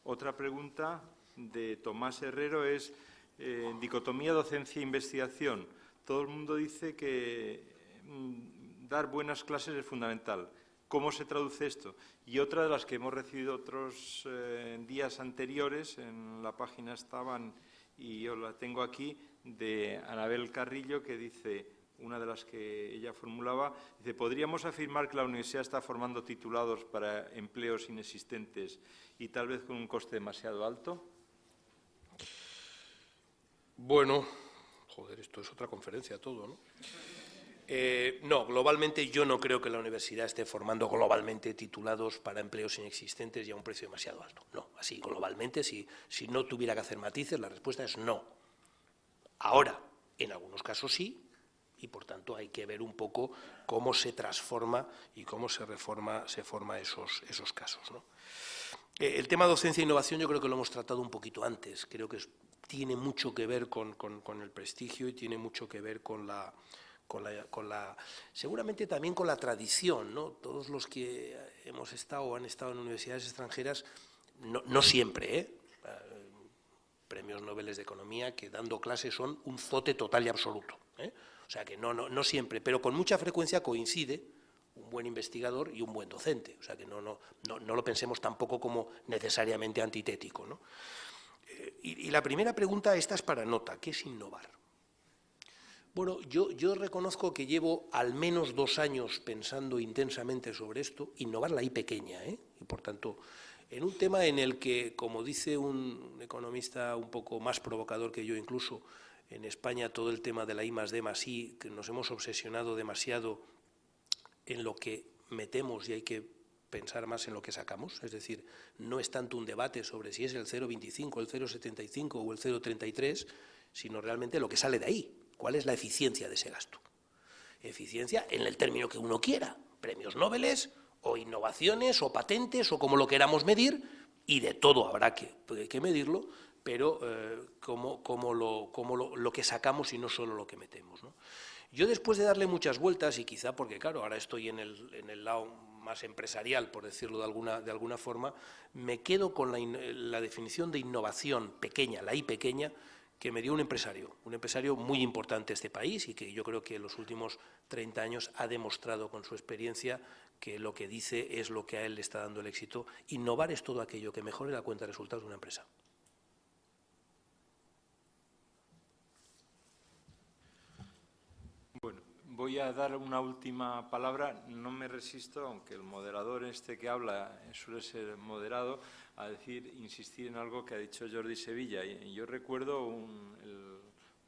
Otra pregunta de Tomás Herrero es: dicotomía docencia-investigación. Todo el mundo dice que dar buenas clases es fundamental. ¿Cómo se traduce esto? Y otra de las que hemos recibido otros días anteriores, en la página estaban, y yo la tengo aquí, de Anabel Carrillo, que dice, una de las que ella formulaba, dice: ¿podríamos afirmar que la universidad está formando titulados para empleos inexistentes y tal vez con un coste demasiado alto? Bueno, joder, esto es otra conferencia todo, ¿no? No, globalmente yo no creo que la universidad esté formando globalmente titulados para empleos inexistentes y a un precio demasiado alto. No, así globalmente, si no tuviera que hacer matices, la respuesta es no. Ahora, en algunos casos sí, y por tanto hay que ver un poco cómo se transforma y cómo se forma esos casos, ¿no? El tema docencia e innovación yo creo que lo hemos tratado un poquito antes. Creo que tiene mucho que ver con el prestigio y tiene mucho que ver seguramente también con la tradición, ¿no? Todos los que hemos estado o han estado en universidades extranjeras, no siempre, premios Nobel de Economía que dando clases son un zote total y absoluto, O sea que no siempre, pero con mucha frecuencia coincide un buen investigador y un buen docente, o sea que no lo pensemos tampoco como necesariamente antitético, ¿no? Y la primera pregunta, esta es para nota: ¿qué es innovar? Bueno, yo reconozco que llevo al menos 2 años pensando intensamente sobre esto, innovar la I pequeña, y por tanto, en un tema en el que, como dice un economista un poco más provocador que yo incluso, en España todo el tema de la I+D+I, que nos hemos obsesionado demasiado en lo que metemos y hay que pensar más en lo que sacamos, es decir, no es tanto un debate sobre si es el 0,25, el 0,75 o el 0,33, sino realmente lo que sale de ahí. ¿Cuál es la eficiencia de ese gasto? Eficiencia en el término que uno quiera, premios Nobel o innovaciones o patentes o como lo queramos medir, y de todo habrá que medirlo, pero como lo que sacamos y no solo lo que metemos, ¿no? Yo, después de darle muchas vueltas, y quizá porque, claro, ahora estoy en el lado más empresarial, por decirlo de alguna forma, me quedo con la definición de innovación pequeña, la I pequeña, que me dio un empresario muy importante de este país y que yo creo que en los últimos 30 años ha demostrado con su experiencia que lo que dice es lo que a él le está dando el éxito. Innovar es todo aquello que mejore la cuenta de resultados de una empresa. Bueno, voy a dar una última palabra. No me resisto, aunque el moderador que habla suele ser moderado, a insistir en algo que ha dicho Jordi Sevilla. Y yo recuerdo un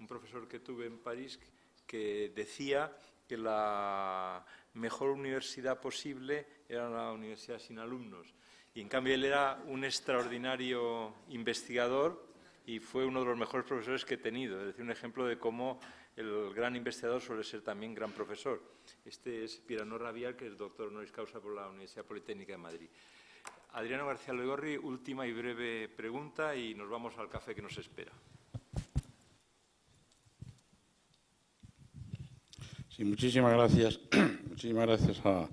profesor que tuve en París que decía que la mejor universidad posible era la universidad sin alumnos. Y en cambio él era un extraordinario investigador y fue uno de los mejores profesores que he tenido. Es decir, un ejemplo de cómo el gran investigador suele ser también gran profesor. Este es Pirano Rabial, que es doctor honoris causa por la Universidad Politécnica de Madrid. Adriano García Loigorri, última y breve pregunta y nos vamos al café que nos espera. Sí, muchísimas gracias. Muchísimas gracias a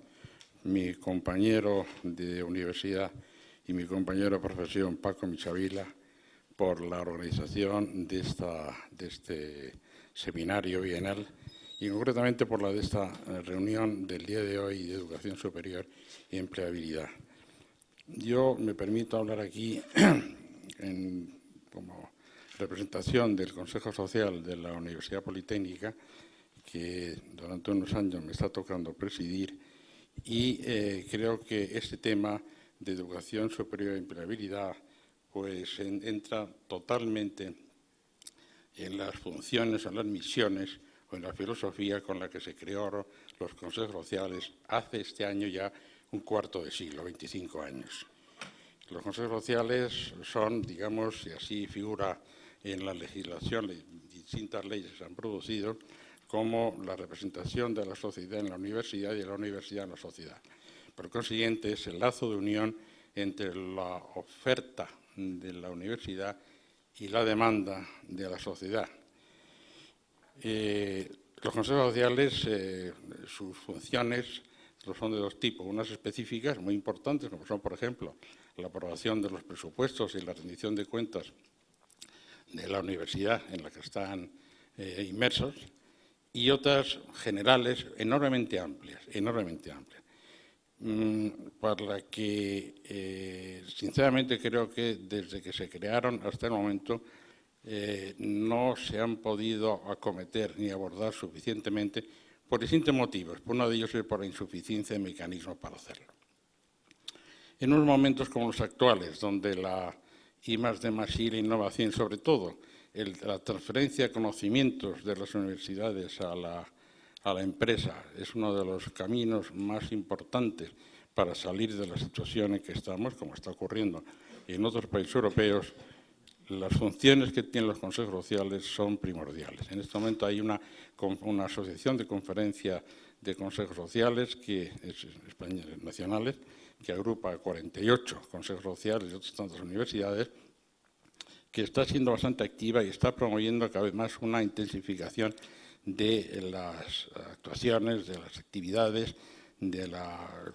mi compañero de universidad y mi compañero de profesión, Paco Michavila, por la organización de este seminario bienal y concretamente por la de esta reunión del día de hoy de Educación Superior y Empleabilidad. Yo me permito hablar aquí como representación del Consejo Social de la Universidad Politécnica, que durante unos años me está tocando presidir, y creo que este tema de educación superior e empleabilidad pues entra totalmente en las funciones, en las misiones o en la filosofía con la que se crearon los consejos sociales hace este año ya un cuarto de siglo, 25 años. Los consejos sociales son, digamos, y así figura en la legislación, distintas leyes se han producido, como la representación de la sociedad en la universidad y de la universidad en la sociedad. Por consiguiente, es el lazo de unión entre la oferta de la universidad y la demanda de la sociedad. Los consejos sociales, sus funciones son de dos tipos, unas específicas muy importantes, como son, por ejemplo, la aprobación de los presupuestos y la rendición de cuentas de la universidad en la que están inmersos, y otras generales enormemente amplias, para la que sinceramente creo que desde que se crearon hasta el momento no se han podido acometer ni abordar suficientemente por distintos motivos. Uno de ellos es por la insuficiencia de mecanismos para hacerlo. En unos momentos como los actuales, donde la I+D+I y la innovación, sobre todo la transferencia de conocimientos de las universidades a la empresa, es uno de los caminos más importantes para salir de la situación en que estamos, como está ocurriendo en otros países europeos. Las funciones que tienen los consejos sociales son primordiales. En este momento hay una asociación de conferencia de consejos sociales nacionales que agrupa 48 consejos sociales de otras tantas universidades, que está siendo bastante activa y está promoviendo cada vez más una intensificación de las actuaciones, de las actividades, de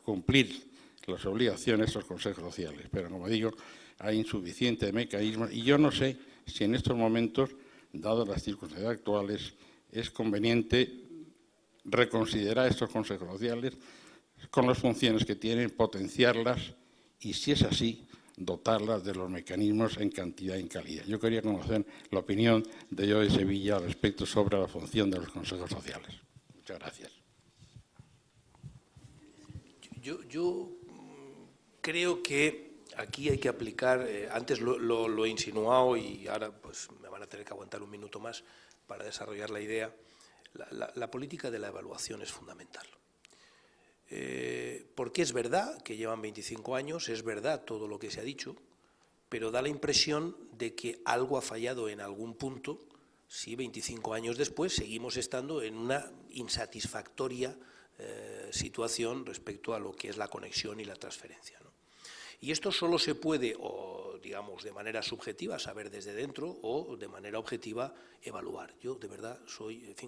cumplir las obligaciones de los consejos sociales. Pero, como digo, hay insuficiente mecanismos y yo no sé si en estos momentos, dadas las circunstancias actuales, es conveniente reconsiderar estos consejos sociales con las funciones que tienen, potenciarlas y, si es así, dotarlas de los mecanismos en cantidad y en calidad. Yo quería conocer la opinión de Jordi Sevilla respecto sobre la función de los consejos sociales. Muchas gracias. Yo creo que aquí hay que aplicar, antes lo he insinuado y ahora pues me van a tener que aguantar un minuto más para desarrollar la idea. La política de la evaluación es fundamental. Porque es verdad que llevan 25 años, es verdad todo lo que se ha dicho, pero da la impresión de que algo ha fallado en algún punto si 25 años después seguimos estando en una insatisfactoria situación respecto a lo que es la conexión y la transferencia, ¿no? Y esto solo se puede, o digamos, de manera subjetiva, saber desde dentro, o de manera objetiva, evaluar. Yo, de verdad,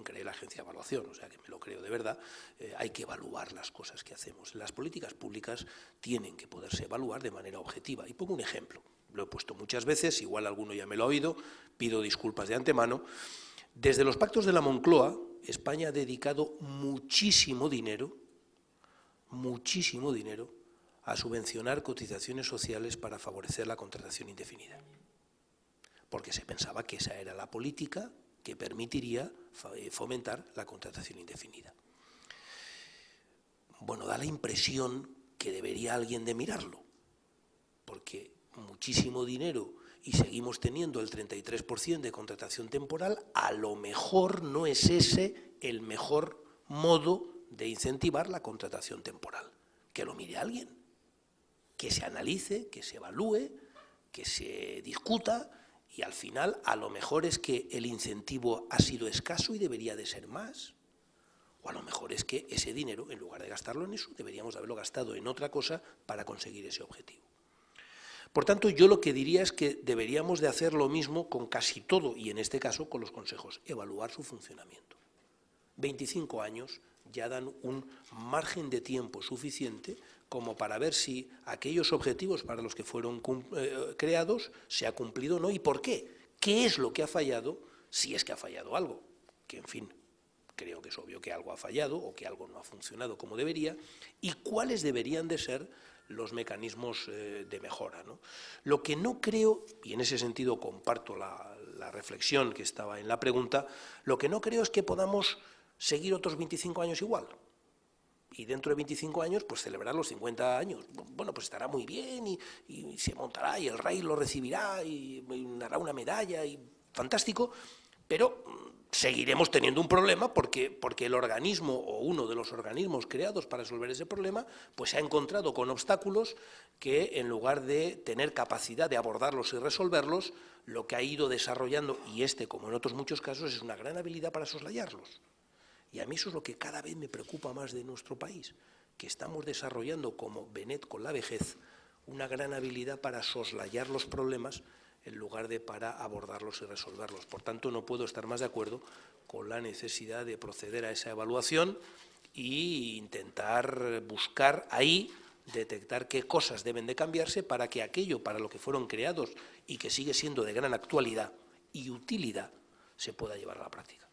creé la agencia de evaluación, o sea que me lo creo de verdad. Hay que evaluar las cosas que hacemos. Las políticas públicas tienen que poderse evaluar de manera objetiva. Y pongo un ejemplo. lo he puesto muchas veces, igual alguno ya me lo ha oído, pido disculpas de antemano. Desde los pactos de la Moncloa, España ha dedicado muchísimo dinero a subvencionar cotizaciones sociales para favorecer la contratación indefinida, porque se pensaba que esa era la política que permitiría fomentar la contratación indefinida. Bueno, da la impresión que debería alguien de mirarlo, porque muchísimo dinero y seguimos teniendo el 33% de contratación temporal, a lo mejor no es ese el mejor modo de incentivar la contratación temporal. Que lo mire alguien, que se analice, que se evalúe, que se discuta, y al final a lo mejor es que el incentivo ha sido escaso y debería de ser más. O a lo mejor es que ese dinero, en lugar de gastarlo en eso, deberíamos haberlo gastado en otra cosa para conseguir ese objetivo. Por tanto, yo lo que diría es que deberíamos de hacer lo mismo con casi todo, y en este caso con los consejos, evaluar su funcionamiento. 25 años ya dan un margen de tiempo suficiente como para ver si aquellos objetivos para los que fueron creados se ha cumplido o no, y por qué. ¿Qué es lo que ha fallado? Si es que ha fallado algo, que en fin, creo que es obvio que algo ha fallado o que algo no ha funcionado como debería, y cuáles deberían de ser los mecanismos de mejora, ¿no? Lo que no creo, y en ese sentido comparto la reflexión que estaba en la pregunta, lo que no creo es que podamos seguir otros 25 años igual. Y dentro de 25 años, pues celebrar los 50 años. Bueno, pues estará muy bien y se montará y el rey lo recibirá y dará una medalla y fantástico, pero seguiremos teniendo un problema porque el organismo o uno de los organismos creados para resolver ese problema pues se ha encontrado con obstáculos que, en lugar de tener capacidad de abordarlos y resolverlos, lo que ha ido desarrollando, y como en otros muchos casos, es una gran habilidad para soslayarlos. Y a mí eso es lo que cada vez me preocupa más de nuestro país, que estamos desarrollando, como Benet con la vejez, una gran habilidad para soslayar los problemas en lugar de para abordarlos y resolverlos. Por tanto, no puedo estar más de acuerdo con la necesidad de proceder a esa evaluación e intentar buscar ahí, detectar qué cosas deben de cambiarse para que aquello para lo que fueron creados y que sigue siendo de gran actualidad y utilidad se pueda llevar a la práctica.